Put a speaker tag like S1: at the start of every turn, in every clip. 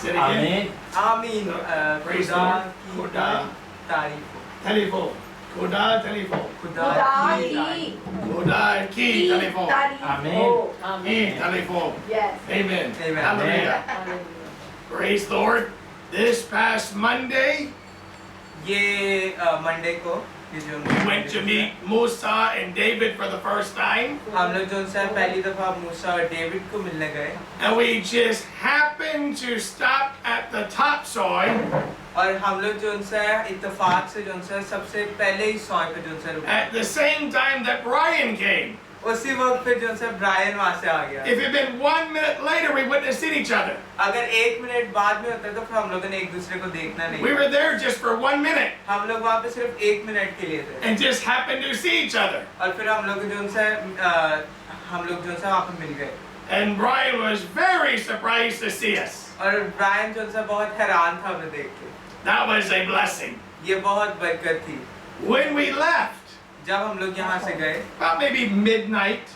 S1: Say it again.
S2: आमीन।
S1: Praise the
S2: खुदा
S1: Lord.
S2: की
S1: खुदा
S2: तारीफ हो।
S1: Telefon. Khuda telefon.
S2: खुदा की तारीफ हो।
S1: Khuda ki telefon.
S3: Amen.
S1: Ki telefon.
S3: Yes.
S1: Amen.
S2: Amen.
S1: Hallelujah. Praise the Lord. This past Monday,
S2: ये मंडे को ये जो
S1: we went to meet Musa and David for the first time.
S2: हम लोग जो उनसे पहली दफा मूसा और डेविड को मिलने गए
S1: And we just happened to stop at the topsoil
S2: और हम लोग जो उनसे इत्तेफाक से जो उनसे सबसे पहले ही सॉय पे जो उनसे रुके
S1: at the same time that Brian came.
S2: उसी वक्त पे जो उनसे ब्रायन वहाँ से आ गया।
S1: If it had been 1 minute later, we wouldn't have seen each other.
S2: अगर 1 मिनट बाद में होता तो फिर हम लोगों ने एक दूसरे को देखना नहीं।
S1: We were there just for 1 minute
S2: हम लोग वहाँ पे सिर्फ 1 मिनट के लिए थे
S1: and just happened to see each other.
S2: और फिर हम लोग जो उनसे वहाँ पे मिल गए
S1: And Brian was very surprised to see us.
S2: और ब्रायन जो उनसे बहुत हैरान था हमें देख के।
S1: That was a blessing.
S2: ये बहुत बरकत थी।
S1: When we left,
S2: जब हम लोग यहाँ से गए
S1: about maybe midnight,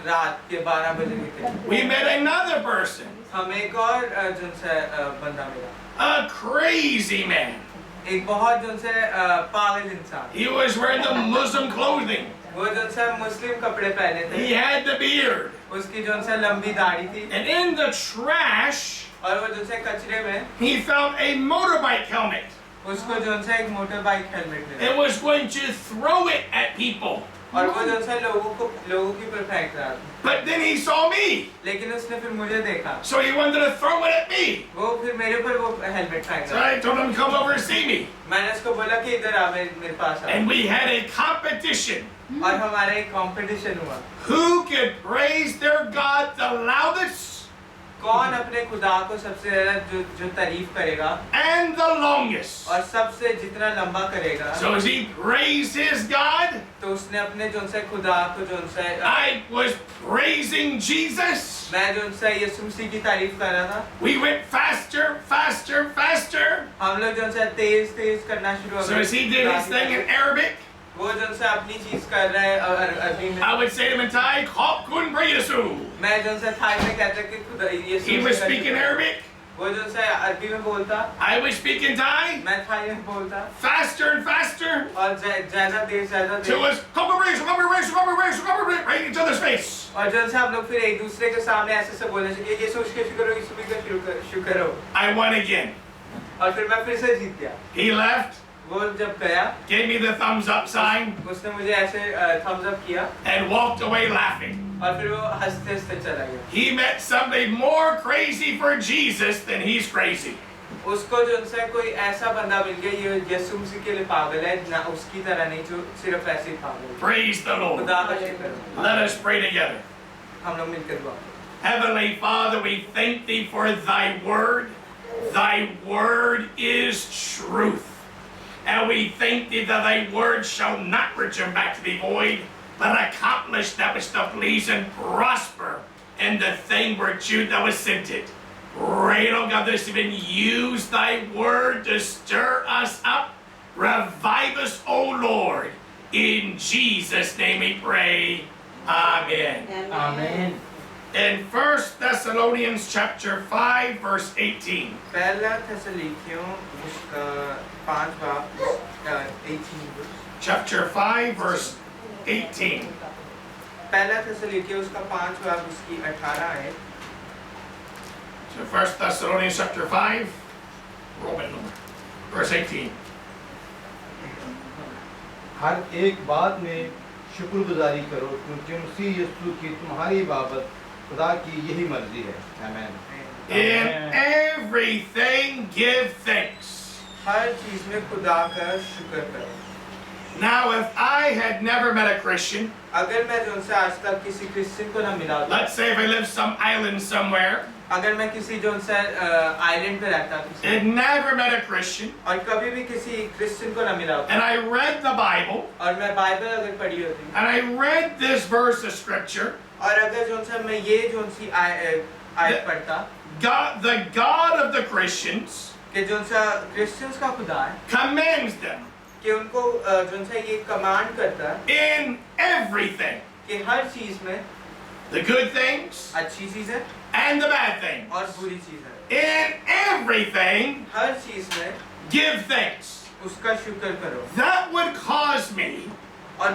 S2: रात के 12 बजे के करीब
S1: we met another person,
S2: हमें एक और जो उनसे बंदा मिला
S1: a crazy man.
S2: एक बहुत जो उनसे पागल इंसान
S1: He was wearing the Muslim clothing.
S2: वो जो उनसे मुस्लिम कपड़े पहने
S1: He
S2: थे
S1: had the beard.
S2: उसकी जो उनसे लंबी दाढ़ी थी
S1: And in the trash,
S2: और वो जो उनसे कचरे में
S1: he found a motorbike helmet
S2: उसको जो उनसे एक मोटर बाइक हेलमेट मिला
S1: and was going to throw it at people.
S2: और वो जो उनसे लोगों के ऊपर फेंक रहा था
S1: But then he saw me,
S2: लेकिन उसने फिर मुझे देखा
S1: so he wanted to throw it at me.
S2: वो फिर मेरे ऊपर वो हेलमेट फेंक
S1: So
S2: रहा
S1: I told him to come over and see me.
S2: मैंने उसको बोला कि इधर आ मेरे पास आ
S1: And we had a competition.
S2: और हमारा एक कंपटीशन हुआ
S1: Who could praise their God the loudest
S2: कौन अपने खुदा को सबसे ज्यादा जो तारीफ करेगा
S1: and the longest?
S2: और सबसे जितना लंबा करेगा
S1: So as he praised his God,
S2: तो उसने अपने जो उनसे खुदा को जो उनसे
S1: I was praising Jesus.
S2: मैं जो उनसे यीशु मसीह की तारीफ कर रहा था
S1: We went faster, faster, faster.
S2: हम लोग जो उनसे तेज करना शुरू हो
S1: So as he did his thing in Arabic,
S2: वो जो उनसे अपनी चीज कर रहा है और अरबी में
S1: I would say to him in Thai, Khop Kun Prayasu.
S2: मैं जो उनसे थाई में कहता कि खुदा यीशु
S1: He was
S2: मसीह का
S1: speaking
S2: शुक्र।
S1: Arabic.
S2: वो जो उनसे अरबी में बोलता
S1: I was speaking Thai.
S2: मैं थाई में बोलता
S1: Faster and faster.
S2: और ज्यादा
S1: Till
S2: there
S1: us, come on, right in each other's face.
S2: और जो उनसे हम लोग फिर एक दूसरे के सामने ऐसे बोलने लगे यीशु के शुक्र हो यीशु का शुक्र हो
S1: I won again.
S2: और फिर मैं फिर से जीत गया
S1: He left,
S2: वो जब गया
S1: gave me the thumbs up sign,
S2: उसने मुझे ऐसे थम्स अप किया
S1: and walked away laughing.
S2: और फिर वो हंसते हंसते चला गया
S1: He met somebody more crazy for Jesus than he's crazy.
S2: उसको जो उनसे कोई ऐसा बंदा मिल गया ये यीशु मसीह के लिए पागल है ना उसकी तरह नहीं जो सिर्फ ऐसे ही पागल है
S1: Praise the Lord.
S2: खुदा का शुक्र हो।
S1: Let us pray together.
S2: हम लोग मिलकर दुआ
S1: Heavenly Father, we thank thee for thy word. Thy word is truth. And we thank thee that thy word shall not return back to thee void, but accomplish that which doth please and prosper in the thing whereto thou hast sent it. Pray, oh God, this even use thy word to stir us up. Revive us, O Lord. In Jesus' name we pray. Amen.
S3: Amen.
S1: In 1 Thessalonians chapter 5, verse 18.
S2: पहला थिस्सलुनीकियों उसका 5 बाब 18
S1: Chapter 5, verse 18.
S2: पहला थिस्सलुनीकियों उसका 5 बाब उसकी 18 है
S1: So 1 Thessalonians chapter 5, Roman number, verse 18.
S4: हर एक बात में शुक्रगुजारी करो क्योंकि मसीह यीशु की तुम्हारी बाबत खुदा की यही मर्जी है आमीन
S1: In everything give thanks.
S2: हर चीज में खुदा का शुक्र करो
S1: Now if I had never met a Christian,
S2: अगर मैं जो उनसे आज तक किसी क्रिश्चियन को ना मिला होता
S1: let's say if I lived some island somewhere,
S2: अगर मैं किसी जो उनसे आइलैंड पे रहता किसी
S1: had never met a Christian,
S2: और कभी भी किसी क्रिश्चियन को ना मिला होता
S1: and I read the Bible,
S2: और मैं बाइबल अगर पढ़ी होती
S1: and I read this verse of scripture,
S2: और अगर जो उनसे मैं ये जो उनसी आयत पढ़ता
S1: God, the God of the Christians,
S2: कि जो उनसा क्रिश्चियंस का खुदा है
S1: commands them
S2: कि उनको जो उनसे ये कमांड करता है
S1: in everything,
S2: कि हर चीज में
S1: the good things
S2: अच्छी चीजें
S1: and the bad things.
S2: और बुरी चीजें।
S1: In everything,
S2: हर चीज में
S1: give thanks.
S2: उसका शुक्र करो।
S1: That would cause me,
S2: और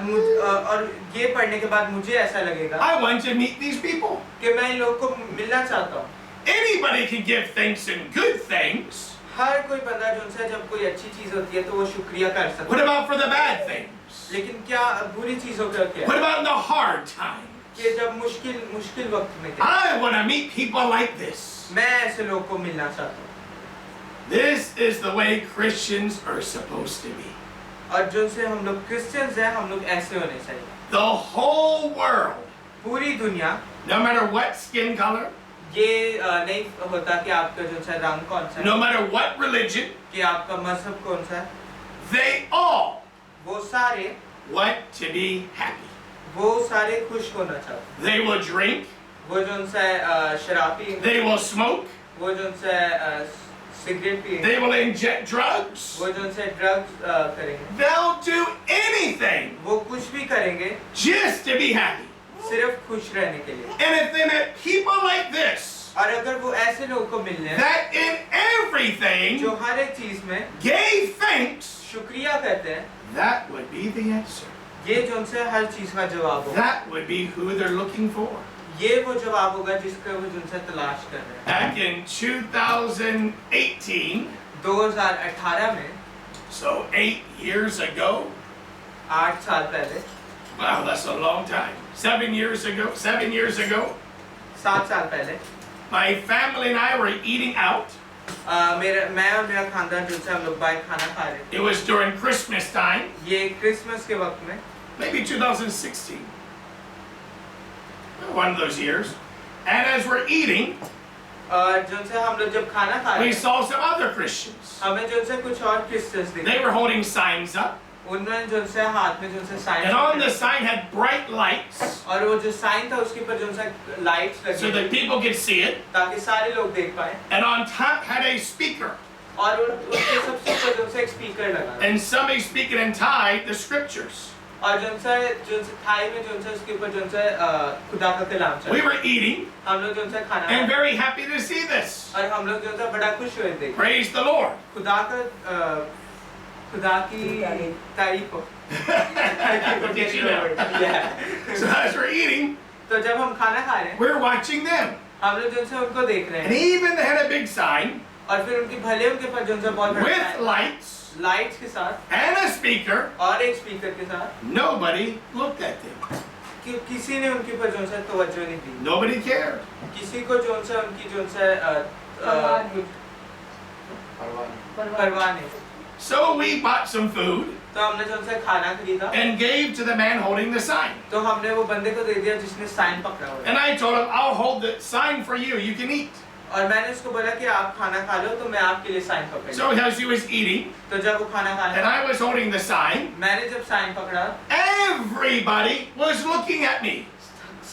S2: ये पढ़ने के बाद मुझे ऐसा लगेगा
S1: I want to meet these people.
S2: कि मैं इन लोगों को मिलना चाहता हूँ।
S1: Anybody can give thanks in good things.
S2: हर कोई बंदा जो उनसे जब कोई अच्छी चीज होती है तो वो शुक्रिया कर सकता
S1: What
S2: है।
S1: about for the bad things?
S2: लेकिन क्या बुरी चीजों का क्या
S1: What
S2: है?
S1: about in the hard times?
S2: कि जब मुश्किल वक्त में क्या?
S1: I want to meet people like this.
S2: मैं ऐसे लोगों को मिलना चाहता हूँ।
S1: This is the way Christians are supposed to be.
S2: और जो से हम लोग क्रिश्चियंस हैं, हम लोग ऐसे होने चाहिए।
S1: The whole world,
S2: पूरी दुनिया,
S1: no matter what skin color,
S2: ये नहीं होता कि आपका जो सा रंग कौन सा है,
S1: no matter what religion,
S2: कि आपका मजहब कौन सा है,
S1: they all
S2: वो सारे
S1: want to be happy.
S2: खुश होना चाहते हैं।
S1: They will drink,
S2: वो जो सा शराब पिएंगे,
S1: they will smoke,
S2: वो जो सा सिगरेट पिएंगे,
S1: they will inject drugs,
S2: वो जो सा ड्रग्स करेंगे,
S1: they'll do anything
S2: वो कुछ भी करेंगे
S1: just to be happy.
S2: सिर्फ खुश रहने के लिए।
S1: And if they met people like this,
S2: और अगर वो ऐसे लोगों को मिलने हैं
S1: that in everything
S2: जो हर एक चीज में
S1: gave thanks,
S2: शुक्रिया करते हैं,
S1: that would be the answer.
S2: ये जो उनसे हर चीज का जवाब होगा।
S1: That would be who they're looking for.
S2: ये वो जवाब होगा जिसका वो जिनसे तलाश कर रहे हैं।
S1: Back in 2018,
S2: 2018 में,
S1: so 8 years ago,
S2: 8 साल पहले,
S1: wow, that's a long time. 7 years ago,
S2: 7 साल पहले,
S1: my family and I were eating out.
S2: मैं और मेरा खानदान जो से हम लोग बाहर खाना खा रहे थे।
S1: It was during Christmas time,
S2: ये क्रिसमस के वक्त में,
S1: maybe 2016. One of those years. And as we're eating,
S2: जो से हम लोग जब खाना खा रहे
S1: we
S2: थे,
S1: saw some other Christians.
S2: हमें जो से कुछ और क्रिश्चियंस
S1: They
S2: दिखे।
S1: were holding signs up,
S2: उन्होंने जो से हाथ में जो से sign,
S1: and on the sign had bright lights
S2: और वो जो साइन था उसके ऊपर जो से लाइट्स
S1: so
S2: लगी
S1: that people could see it,
S2: ताकि सारे लोग देख पाए।
S1: and on top had a speaker,
S2: और उसके सबसे ऊपर जो से एक स्पीकर लगा था।
S1: and somebody speaking in Thai the scriptures.
S2: और जो से थाई में जो से उसके ऊपर जो से खुदा का कलाम चल।
S1: We were eating
S2: हम लोग जो से खाना
S1: and
S2: खाए,
S1: very happy to see this.
S2: और हम लोग जो से बड़ा खुश हुए थे।
S1: Praise the Lord.
S2: खुदा की तारीफ हो।
S1: We'll get you now.
S2: Yeah.
S1: So as we're eating,
S2: तो जब हम खाना खा रहे हैं,
S1: we're watching them.
S2: हम लोग जो से उनको देख रहे
S1: And
S2: हैं,
S1: even they had a big sign
S2: और फिर उनके भले उनके पास जो से बहुत बड़ा
S1: with
S2: sign,
S1: lights
S2: लाइट्स के साथ
S1: and a speaker.
S2: और एक स्पीकर के साथ,
S1: Nobody looked at them.
S2: कि किसी ने उनके ऊपर जो से तवज्जो नहीं दी।
S1: Nobody cared.
S2: किसी को जो से उनकी जो से परवाह नहीं।
S1: So we bought some food
S2: तो हमने जो से खाना खरीदा,
S1: and gave to the man holding the sign.
S2: तो हमने वो बंदे को दे दिया जिसने साइन पकड़ा हुआ है।
S1: And I told him, I'll hold the sign for you. You can eat.
S2: और मैंने उसको बोला कि आप खाना खा लो तो मैं आपके लिए साइन पकड़
S1: So as he was eating
S2: तो जब वो खाना खा
S1: and
S2: रहा
S1: I was holding the sign,
S2: मैंने जब साइन पकड़ा,
S1: everybody was looking at me.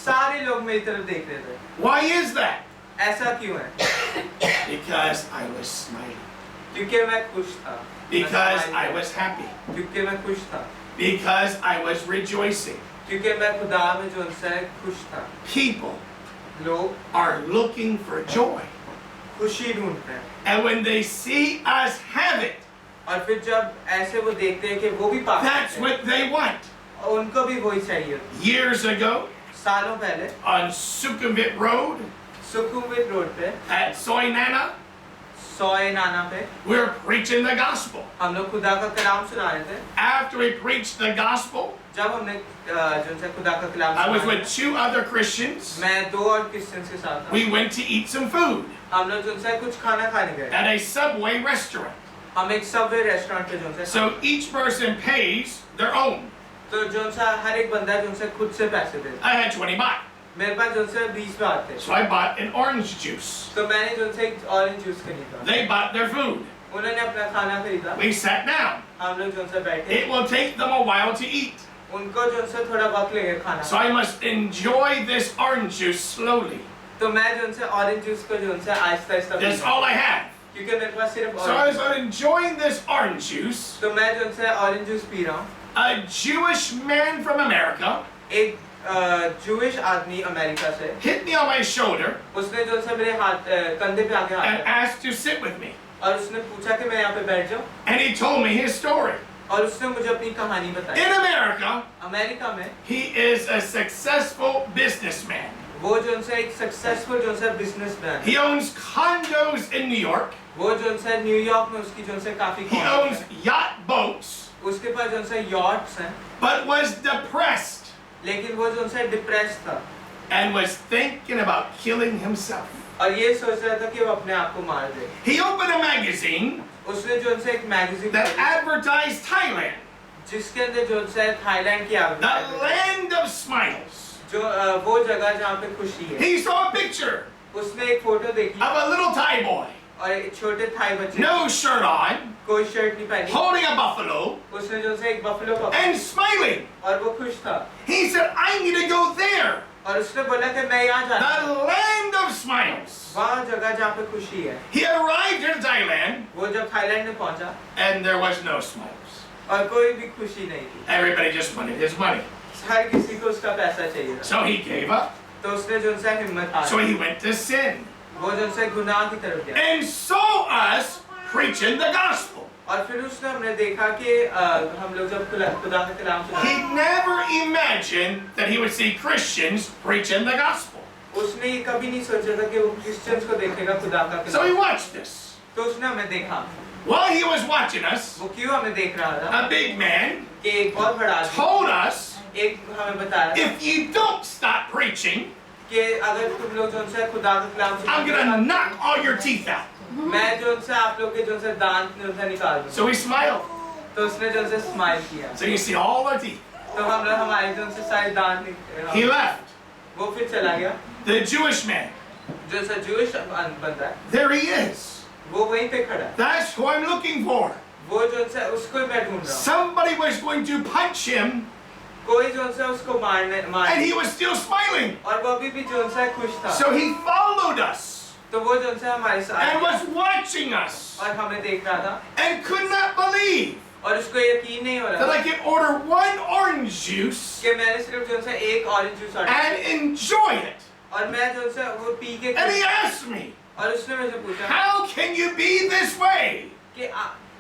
S2: सारे लोग मेरी तरफ देख रहे थे।
S1: Why is that?
S2: ऐसा क्यों है?
S1: Because I was smiling.
S2: क्योंकि मैं खुश था।
S1: Because I was happy.
S2: क्योंकि मैं खुश था।
S1: Because I was rejoicing.
S2: क्योंकि मैं खुदा में जो उनसे खुश था।
S1: People
S2: लोग
S1: are looking for joy.
S2: खुशी ढूंढते हैं।
S1: And when they see us have it,
S2: और फिर जब ऐसे वो देखते हैं कि वो भी पा
S1: that's
S2: सकते हैं,
S1: what they want.
S2: और उनको भी वही चाहिए।
S1: Years ago,
S2: सालों पहले
S1: on Sukhumvit Road
S2: सुखुमवित रोड पे,
S1: at Soinana,
S2: सोए नाना पे,
S1: we were preaching the gospel.
S2: हम लोग खुदा का कलाम सुना रहे थे।
S1: After we preached the gospel,
S2: जब हमने जो से खुदा का कलाम
S1: I was
S2: सुना,
S1: with 2 other Christians.
S2: मैं 2 और क्रिश्चियंस के साथ था।
S1: We went to eat some food
S2: हम लोग जो से कुछ खाना खाने गए।
S1: at a Subway restaurant.
S2: हम एक सबवे रेस्टोरेंट पे जो से,
S1: So each person pays their own.
S2: तो जो सा हर एक बंदा जो से खुद से पैसे देता।
S1: I had 20 baht.
S2: मेरे पास जो से 20 बात थे।
S1: So I bought an orange juice.
S2: तो मैंने जो से एक ऑरेंज जूस खरीदा।
S1: They bought their food.
S2: उन्होंने अपना खाना खरीदा।
S1: We sat down.
S2: हम लोग जो से बैठे।
S1: It will take them a while to eat.
S2: उनको जो से थोड़ा वक्त लगेगा खाना।
S1: So I must enjoy this orange juice slowly.
S2: तो मैं जो से ऑरेंज जूस को जो से आहिस्ता-आहिस्ता
S1: That's all I had.
S2: क्योंकि मेरे पास सिर्फ
S1: So as I'm enjoying this orange juice,
S2: तो मैं जो से ऑरेंज जूस पी रहा हूँ।
S1: a Jewish man from America
S2: एक जूइश आदमी अमेरिका से
S1: hit me on my shoulder
S2: उसने जो सा मेरे हाथ कंधे पे आके हाथ
S1: and
S2: रखा
S1: asked to sit with me.
S2: और उसने पूछा कि मैं यहाँ पे बैठ जाऊँ
S1: And he told me his story.
S2: और उसने मुझे अपनी कहानी बताई
S1: In America,
S2: अमेरिका में
S1: he is a successful businessman.
S2: वो जो उनसे एक सक्सेसफुल जो उनसे businessman
S1: He owns condos in New York.
S2: वो जो उनसे न्यूयॉर्क में उसकी जो उनसे काफी
S1: He owns yacht boats,
S2: उसके पास जो उनसे यॉट्स हैं
S1: but was depressed
S2: लेकिन वो जो उनसे डिप्रेस था
S1: and was thinking about killing himself.
S2: और ये सोच रहा था कि वो अपने आप को मार दे
S1: He opened a magazine
S2: उसने जो उनसे एक मैगजीन
S1: that advertised Thailand,
S2: जिसके अंदर जो उनसे थाईलैंड की
S1: the
S2: आदमी
S1: land of smiles.
S2: जो वो जगह जहाँ पे खुशी है
S1: He saw a picture
S2: उसने एक फोटो देखी
S1: of a little Thai boy,
S2: और एक छोटे थाई बच्चे
S1: no shirt on,
S2: कोई शर्ट नहीं पहनी
S1: holding a buffalo
S2: उसने जो उनसे एक बफलो पकड़ा
S1: and smiling.
S2: और वो खुश था
S1: He said, I need to go there,
S2: और उसने बोला कि मैं यहाँ जाता
S1: the
S2: हूँ
S1: land of smiles.
S2: वहाँ जगह जहाँ पे खुशी है
S1: He arrived in Thailand
S2: वो जब थाईलैंड में पहुँचा
S1: and there was no smiles.
S2: और कोई भी खुशी नहीं थी
S1: Everybody just wanted his money.
S2: हर किसी को उसका पैसा चाहिए था
S1: So he gave up.
S2: तो उसने जो उनसे हिम्मत हारी
S1: So he went to sin
S2: वो जो उनसे गुनाह की तरफ गया
S1: and saw us preaching the gospel.
S2: और फिर उसने हमने देखा कि हम लोग जब खुदा का कलाम
S1: He
S2: सुना
S1: never imagined that he would see Christians preaching the gospel.
S2: उसने ये कभी नहीं सोचा था कि वो क्रिश्चियंस को देखेगा खुदा का
S1: So he
S2: Kalam
S1: watched this.
S2: तो उसने हमें देखा
S1: While he was watching us,
S2: वो क्यों हमें देख रहा था
S1: a big man
S2: कि एक बहुत बड़ा आदमी
S1: told us,
S2: एक हमें बताया
S1: if you don't stop preaching,
S2: कि अगर तुम लोग जो उनसे खुदा का कलाम
S1: I'm
S2: सुनते
S1: gonna
S2: हो,
S1: knock all your teeth out.
S2: मैं जो उनसे आप लोग के जो उनसे दांत उनसे निकाल दूँ
S1: So he smiled.
S2: तो उसने जो उनसे स्माइल किया
S1: So you see all our teeth.
S2: तो हम लोग हमारे जो उनसे सारे दांत
S1: He left.
S2: वो फिर चला गया
S1: The Jewish man,
S2: जो उनसे जूइश बंदा है
S1: there he is.
S2: वो वहीं पे खड़ा है
S1: That's who I'm looking for.
S2: वो जो उनसे उसको ही मैं ढूंढ रहा हूँ
S1: Somebody was going to punch him
S2: कोई जो उनसे उसको मारने
S1: and he was still smiling.
S2: और वो अभी भी जो उनसे खुश था
S1: So he followed us
S2: तो वो जो उनसे हमारे
S1: and
S2: साथ
S1: was watching us
S2: और हमें देख रहा था
S1: and could not believe
S2: और उसको यकीन नहीं हो
S1: that
S2: रहा
S1: I could order one orange juice
S2: कि मैंने सिर्फ जो उनसे एक orange juice order
S1: and enjoy it.
S2: और मैं जो उनसे वो पी के
S1: And he asked me,
S2: और उसने मुझे पूछा
S1: how can you be this way?
S2: कि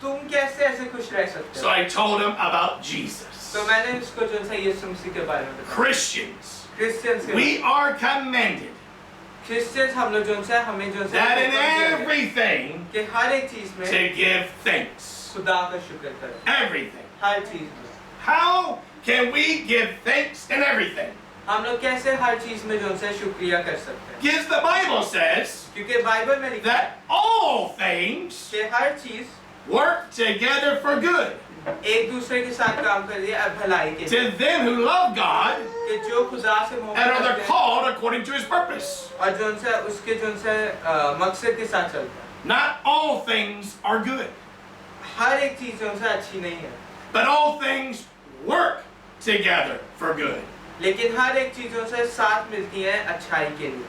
S2: तुम कैसे ऐसे खुश रह सकते
S1: So
S2: हो
S1: I told him about Jesus.
S2: तो मैंने उसको जो उनसे यीशु मसीह के बारे में बताया
S1: Christians,
S2: क्रिश्चियंस के
S1: we are commanded
S2: क्रिश्चियंस हम लोग जो उनसे हमें जो उनसे
S1: that in
S2: हुक्म दिया गया
S1: everything
S2: कि हर एक चीज में
S1: to give thanks.
S2: खुदा का शुक्र करो
S1: Everything.
S2: हर चीज में
S1: How can we give thanks in everything?
S2: हम लोग कैसे हर चीज में जो उनसे शुक्रिया कर सकते हैं
S1: Because the Bible says
S2: क्योंकि बाइबल में लिखा है
S1: that all things
S2: कि हर चीज
S1: work together for good
S2: एक दूसरे के साथ काम कर रही है भलाई के लिए
S1: to them who love God
S2: कि जो खुदा से
S1: and
S2: मोहब्बत
S1: are
S2: करते हैं
S1: called according to his purpose.
S2: और जो उनसे उसके जो उनसे मकसद के साथ चलता है
S1: Not all things are good,
S2: हर एक चीज जो उनसे अच्छी नहीं है
S1: but all things work together for good.
S2: लेकिन हर एक चीज जो उनसे साथ मिलती है अच्छाई के लिए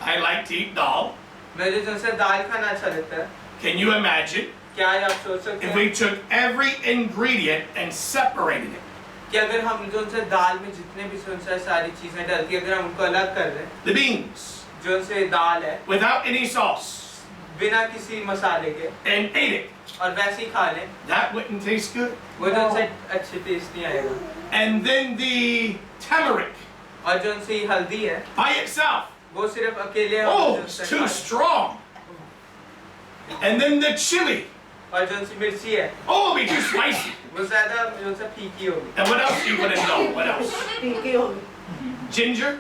S1: I like to eat dal.
S2: मुझे जो उनसे दाल खाना अच्छा लगता है
S1: Can you imagine
S2: क्या आप सोच सकते
S1: if
S2: हैं
S1: we took every ingredient and separated it?
S2: कि अगर हम जो उनसे दाल में जितने भी जो उनसे सारी चीजें डलती है अगर हम उनको अलग कर दें
S1: The beans,
S2: जो उनसे दाल है
S1: without any sauce,
S2: बिना किसी मसाले के
S1: and ate it,
S2: और वैसे ही खा लें
S1: that wouldn't taste good.
S2: वो जो उनसे अच्छी टेस्ट नहीं आएगा
S1: And then the turmeric
S2: और जो उनसे ये हल्दी है
S1: by itself,
S2: वो सिर्फ अकेले हम
S1: oh,
S2: जो
S1: it's
S2: उनसे
S1: too
S2: खाएं।
S1: strong. And then the chili,
S2: और जो उनसी मिर्ची है
S1: oh, it'll be too spicy.
S2: वो ज्यादा जो उनसे फीकी होगी
S1: And what else do you put in dal? What else? Ginger,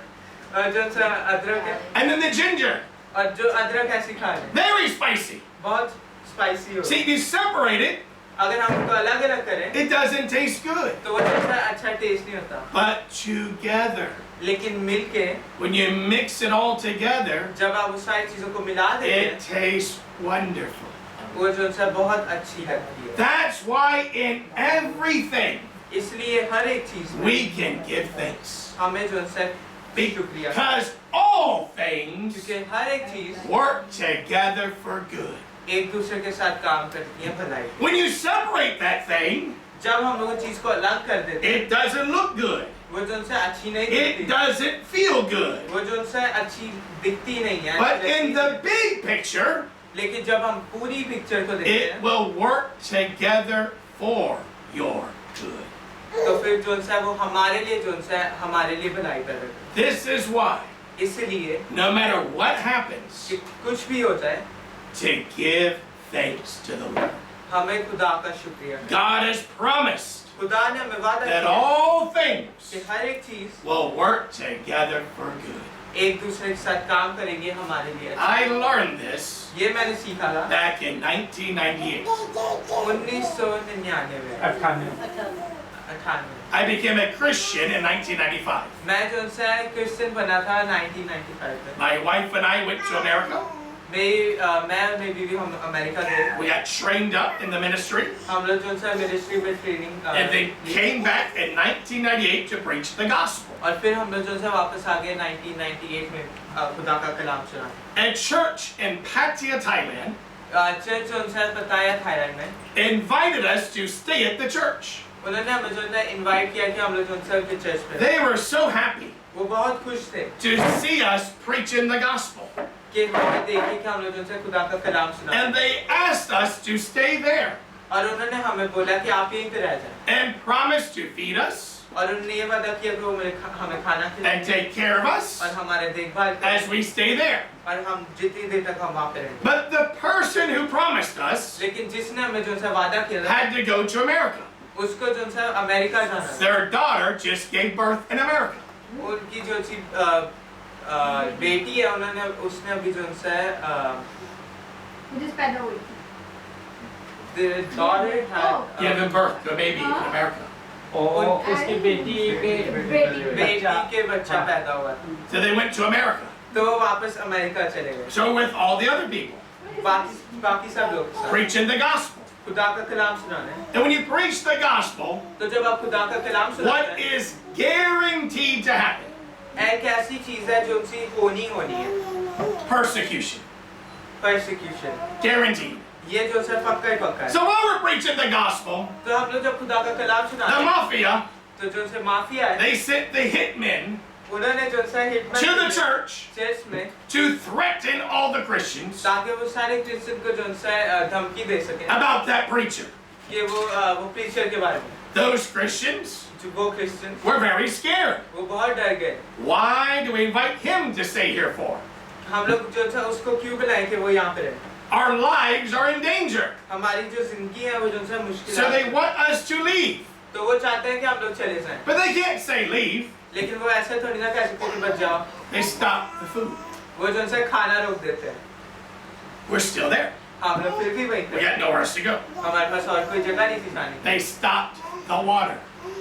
S2: और जो उनसे अदरक है
S1: and then the ginger,
S2: और जो अदरक ऐसी खा लें
S1: very spicy.
S2: बहुत स्पाइसी हो
S1: See, if you separate it,
S2: अगर हम उनको अलग अलग करें
S1: it doesn't taste good.
S2: तो वो जो उनसे अच्छा टेस्ट नहीं होता
S1: But together,
S2: लेकिन मिलके
S1: when you mix it all together,
S2: जब आप उस सारी चीजों को मिला देते
S1: it
S2: हैं
S1: tastes wonderful.
S2: वो जो उनसे बहुत अच्छी लगती है
S1: That's why in everything
S2: इसलिए हर एक चीज में
S1: we can give thanks.
S2: हमें जो उनसे शुक्रिया
S1: Because all things
S2: क्योंकि हर एक चीज
S1: work together for good.
S2: एक दूसरे के साथ काम करती है भलाई
S1: When you separate that thing,
S2: जब हम लोग चीज को अलग कर देते हैं
S1: it doesn't look good.
S2: वो जो उनसे अच्छी नहीं दिखती,
S1: It doesn't feel good.
S2: वो जो उनसे अच्छी दिखती नहीं है,
S1: But in the big picture,
S2: लेकिन जब हम पूरी पिक्चर को देखते
S1: it
S2: हैं
S1: will work together for your good.
S2: तो फिर जो उनसे वो हमारे लिए जो उनसे हमारे लिए भलाई कर रहे हैं।
S1: This is why,
S2: इसलिए
S1: no matter what happens,
S2: कि कुछ भी हो जाए
S1: to give thanks to the Lord.
S2: हमें खुदा का शुक्रिया करें।
S1: God has promised
S2: खुदा ने हमें वादा
S1: that
S2: किया
S1: all things
S2: कि हर एक चीज
S1: will work together for good.
S2: एक दूसरे के साथ काम करेंगे हमारे लिए।
S1: I learned this
S2: ये मैंने सीखा था
S1: back in 1998.
S2: 1999 में, 98
S1: I became a Christian in 1995.
S2: मैं जो उनसे क्रिश्चियन बना था 1995 में।
S1: My wife and I went to America.
S2: मैं और मेरी बीवी हम अमेरिका गए।
S1: We got trained up in the ministry,
S2: हम लोग जो उनसे मिनिस्ट्री में training
S1: and they came back in 1998 to preach the gospel.
S2: और फिर हम लोग जो उनसे वापस आ गए 1998 में खुदा का कलाम सुना।
S1: A church in Pattaya, Thailand,
S2: church जो उनसे बताया थाईलैंड में,
S1: invited us to stay at the church.
S2: उन्होंने हमें जो है इनवाइट किया कि हम लोग जो उनसे उनके चर्च पे।
S1: They were so happy
S2: वो बहुत खुश थे
S1: to see us preaching the gospel.
S2: कि हमें देखे कि हम लोग उनसे खुदा का कलाम सुना।
S1: And they asked us to stay there
S2: और उन्होंने हमें बोला कि आप यहीं पे रह जाएं।
S1: and promised to feed us
S2: और उन्होंने ये वादा किया कि वो हमें खाना
S1: and
S2: खिलाएंगे
S1: take care of us
S2: और हमारे देखभाल
S1: as
S2: करेंगे
S1: we stay there.
S2: और हम जितनी देर तक हम वहाँ पे रहेंगे।
S1: But the person who promised us
S2: लेकिन जिसने हमें जो उनसे वादा किया था,
S1: had to go to America.
S2: उसको जो उनसे अमेरिका जाना था।
S1: Their daughter just gave birth in America.
S2: उनकी जो बेटी है उन्होंने उसने अभी जो उनसे
S5: जिस पैदा हुई थी।
S2: the daughter had
S1: Given birth to a baby in America.
S3: और उसकी बेटी के
S2: बेटी के बच्चा पैदा हुआ था,
S1: So they went to America.
S2: तो वो वापस अमेरिका चले गए।
S1: So with all the other people,
S2: बाकी सब लोग साथ
S1: preaching the gospel.
S2: खुदा का कलाम सुनाने।
S1: And when you preach the gospel,
S2: तो जब आप खुदा का कलाम सुनाते
S1: what
S2: हैं,
S1: is guaranteed to happen?
S2: एक ऐसी चीज है जो उनसे होनी है,
S1: Persecution.
S2: persecution,
S1: Guaranteed.
S2: ये जो सर पक्का ही पक्का है।
S1: So while we're preaching the gospel,
S2: तो हम लोग जब खुदा का कलाम
S1: the
S2: सुनाते हैं,
S1: mafia,
S2: तो जो उनसे माफिया है,
S1: they sent the hitmen
S2: उन्होंने जो उनसे hitman
S1: to the church
S2: church में,
S1: to threaten all the Christians
S2: ताकि वो सारे क्रिश्चियन को जो उनसे धमकी दे सके
S1: about that preacher.
S2: कि वो प्रीचर के बारे में।
S1: Those Christians
S2: जो वो क्रिश्चियन,
S1: were very scared.
S2: वो बहुत डर गए।
S1: Why do we invite him to stay here for?
S2: हम लोग जो था उसको क्यों बुलाएं कि वो यहाँ पे रहे?
S1: Our lives are in danger.
S2: हमारी जो जिंदगी है वो जो उनसे मुश्किल
S1: So they
S2: है,
S1: want us to leave.
S2: तो वो चाहते हैं कि हम लोग चले जाएं,
S1: But they can't say leave.
S2: लेकिन वो ऐसा थोड़ी ना कह सकते कि बच जाओ।
S1: They stop the food.
S2: वो जो उनसे खाना रोक देते हैं,
S1: We're still there.
S2: हम लोग फिर भी वहीं
S1: We
S2: पे,
S1: got nowhere else to go.
S2: हमारे पास और कोई जगह नहीं थी जाने की।
S1: They stopped the water.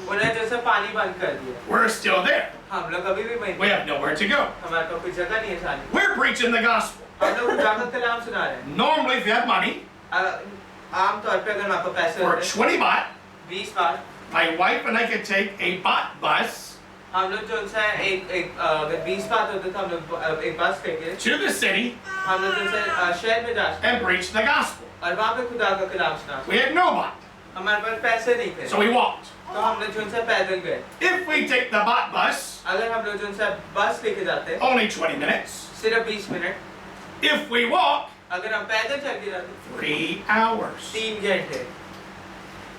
S2: उन्हें जैसे पानी बंद कर दिया,
S1: We're still there.
S2: हम लोग अभी भी वहीं
S1: We
S2: पे,
S1: have nowhere to go.
S2: हमारे पास कोई जगह नहीं है जाने की।
S1: We're preaching the gospel.
S2: हम लोग खुदा का कलाम सुना रहे हैं।
S1: Normally, if you have money,
S2: आमतौर पे अगर आपको पैसे
S1: for
S2: होते हैं,
S1: 20 baht,
S2: 20 bar,
S1: my wife and I could take a baht bus
S2: हम लोग जो उनसे अगर 20 बात होते तो हम लोग एक बस लेके
S1: to the city
S2: हम लोग उनसे शहर में जा सकते
S1: and preach the gospel.
S2: और वहाँ पे खुदा का कलाम सुना
S1: We had no baht,
S2: सकते। हमारे पास पैसे नहीं थे,
S1: so we walked.
S2: तो हम लोग जो उनसे पैदल गए।
S1: If we take the baht bus,
S2: अगर हम लोग जो उनसे बस लेके जाते
S1: only 20 minutes.
S2: सिर्फ 20 मिनट,
S1: If we walk,
S2: अगर हम पैदल चल के जाते
S1: 3 hours.
S2: 3 घंटे।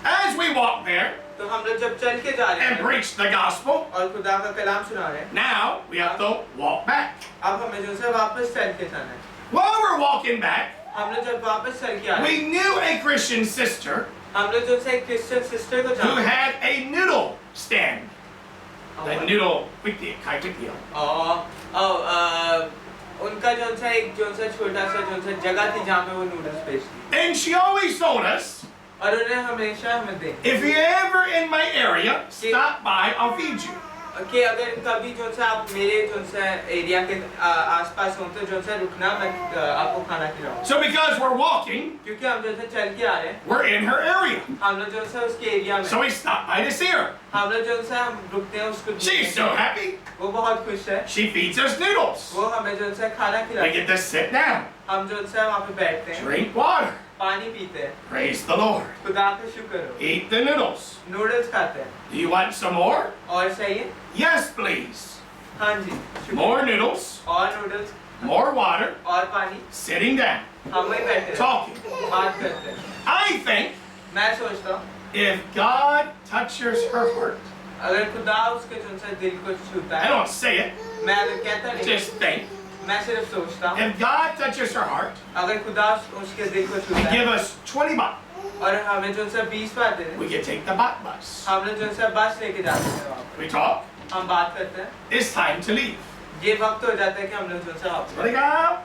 S1: As we walk there
S2: तो हम लोग जब चल के जा रहे
S1: and
S2: हैं
S1: preach the gospel,
S2: और खुदा का कलाम सुना रहे हैं,
S1: now we have to walk back.
S2: अब हमें जो उनसे वापस चल के जाना है।
S1: While we're walking back,
S2: हम लोग जब वापस चल के आ रहे हैं,
S1: we knew a Christian sister
S2: हम लोग जो उनसे एक क्रिश्चियन सिस्टर को
S1: who
S2: जानते हैं।
S1: had a noodle stand. A noodle, kai wikio.
S2: उनका जो उनसा एक जो उनसा छोटा सा जो उनसा जगह थी जहाँ पे वो नूडल्स बेचती,
S1: And she always told us,
S2: और उन्हें हमेशा हमें दे
S1: if you're ever in my area, stop by, I'll feed you.
S2: कि अगर कभी जो सा आप मेरे जो सा एरिया के आसपास हो तो जो सा रुकना, मैं आपको खाना खिलाऊं।
S1: So because we're walking,
S2: क्योंकि हम जो सा चल के आ रहे हैं,
S1: we're in her area.
S2: हम लोग जो सा उसके एरिया में,
S1: So we stop by to see her.
S2: हम लोग जो सा हम रुकते हैं उसको,
S1: She's so happy.
S2: वो बहुत खुश है,
S1: She feeds us noodles.
S2: वो हमें जो सा खाना
S1: We
S2: खिलाती
S1: get
S2: है,
S1: to sit down,
S2: हम जो सा वहाँ पे बैठते हैं
S1: drink water,
S2: पानी पीते हैं,
S1: Praise the Lord.
S2: खुदा का शुक्र हो,
S1: Eat the noodles.
S2: नूडल्स खाते हैं,
S1: Do you want some more?
S2: और चाहिए?
S1: Yes, please.
S2: हाँ जी, शुक्र।
S1: More noodles,
S2: और नूडल्स,
S1: more water,
S2: और पानी,
S1: sitting down,
S2: हम वहीं बैठे हैं,
S1: talking.
S2: बात करते हैं।
S1: I think
S2: मैं सोचता हूँ,
S1: if God touches her heart,
S2: अगर खुदा उसके जो सा दिल को छूता
S1: I
S2: है,
S1: don't say it,
S2: मैं अगर कहता नहीं,
S1: just think.
S2: मैं सिर्फ सोचता हूँ,
S1: If God touches her heart
S2: अगर खुदा उसके दिल को
S1: and
S2: छूता
S1: give
S2: है,
S1: us 20 baht,
S2: और हमें जो सा 20 बात दे,
S1: we can take the baht bus.
S2: हम लोग जो सा बस लेके जाते हैं वहाँ
S1: We talk.
S2: पर, हम बात करते हैं,
S1: It's time to leave.
S2: ये वक्त हो जाता है कि हम लोग जो सा
S1: Ready, God?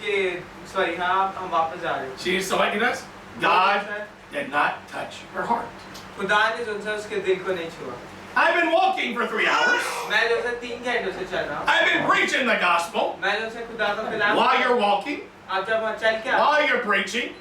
S2: कि सॉरी हाँ हम वापस जा रहे हैं।
S1: She selected us. God did not touch her heart.
S2: खुदा ने जो सा उसके दिल को नहीं छुआ।
S1: I've been walking for 3 hours.
S2: मैं जो सा 3 घंटों से चल रहा हूँ,
S1: I've been preaching the gospel.
S2: मैं जो सा खुदा का कलाम,
S1: While you're walking,
S2: आप जब वहाँ चल के
S1: while you're preaching,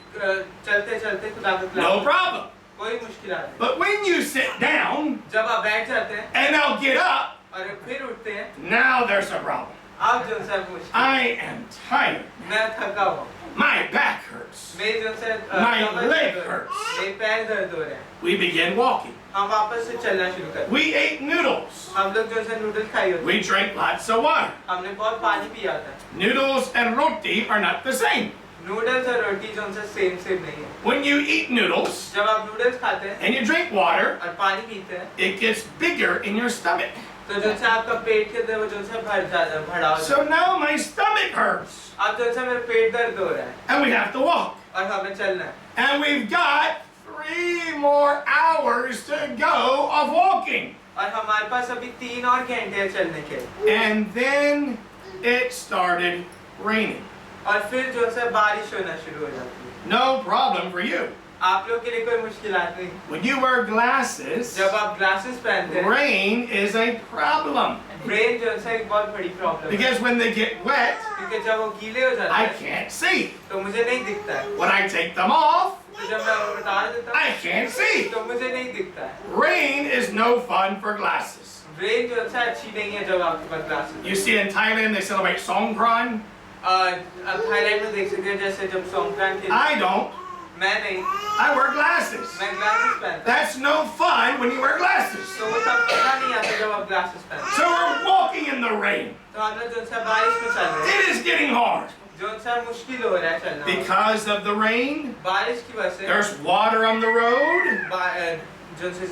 S2: चलते चलते खुदा का
S1: no
S2: कलाम,
S1: problem.
S2: कोई मुश्किल नहीं।
S1: But when you sit down
S2: जब आप बैठ जाते हैं
S1: and now get up,
S2: और फिर उठते हैं,
S1: now there's a problem.
S2: आप जो सा मुश्किल,
S1: I am tired.
S2: मैं थका हुआ,
S1: My back hurts.
S2: मेरे जो सा
S1: My
S2: कमर
S1: leg
S2: दर्द हो रहा है,
S1: hurts.
S2: मेरे पैर दर्द हो रहे हैं।
S1: We begin walking.
S2: हम वापस से चलना शुरू करते
S1: We ate noodles.
S2: हैं। हम लोग जो सा नूडल्स खाई होती,
S1: We drank lots of water.
S2: हमने बहुत पानी पिया था।
S1: Noodles and roti are not the same.
S2: Noodles और रोटी जो सा सेम नहीं है।
S1: When you eat noodles
S2: जब आप नूडल्स खाते हैं
S1: and you drink water,
S2: और पानी पीते हैं,
S1: it gets bigger in your stomach.
S2: तो जो सा आपका पेट के अंदर वो जो सा भर जाता है, भरा हो जाता
S1: So now my stomach hurts.
S2: है। अब जो सा मेरा पेट दर्द हो रहा है
S1: And we have to walk.
S2: और हमें चलना है,
S1: And we've got 3 more hours to go of walking.
S2: और हमारे पास अभी 3 और घंटे हैं चलने के।
S1: And then it started raining.
S2: और फिर जो सा बारिश होना शुरू हो जाती है।
S1: No problem for you.
S2: आप लोग के लिए कोई मुश्किलात नहीं।
S1: When you wear glasses,
S2: जब आप ग्लासेस पहनते हैं,
S1: rain is a problem.
S2: Brain जो सा एक बहुत बड़ी प्रॉब्लम है,
S1: Because when they get wet,
S2: क्योंकि जब वो गीले हो जाते
S1: I
S2: हैं
S1: can't see.
S2: तो मुझे नहीं दिखता है।
S1: When I take them off,
S2: तो जब मैं वो उतार देता
S1: I
S2: हूँ
S1: can't see.
S2: तो मुझे नहीं दिखता है।
S1: Rain is no fun for glasses.
S2: Brain जो सा अच्छी नहीं है जब आपके पास glasses.
S1: You see in Thailand they celebrate Songkran.
S2: आप थाईलैंड में देख सकते हैं जैसे जब संक्रांति के,
S1: I don't.
S2: मैं नहीं,
S1: I wear glasses.
S2: मैं ग्लासेस पहनता हूँ।
S1: That's no fun when you wear glasses.
S2: तो वो तब पता नहीं आता जब आप ग्लासेस पहनते हैं।
S1: So we're walking in the rain.
S2: तो हम लोग जो सा बारिश में चल रहे हैं,
S1: It is getting hard.
S2: जो सा मुश्किल हो रहा है चलना।
S1: Because of the rain,
S2: बारिश की वजह से
S1: there's water on the road.
S2: जो से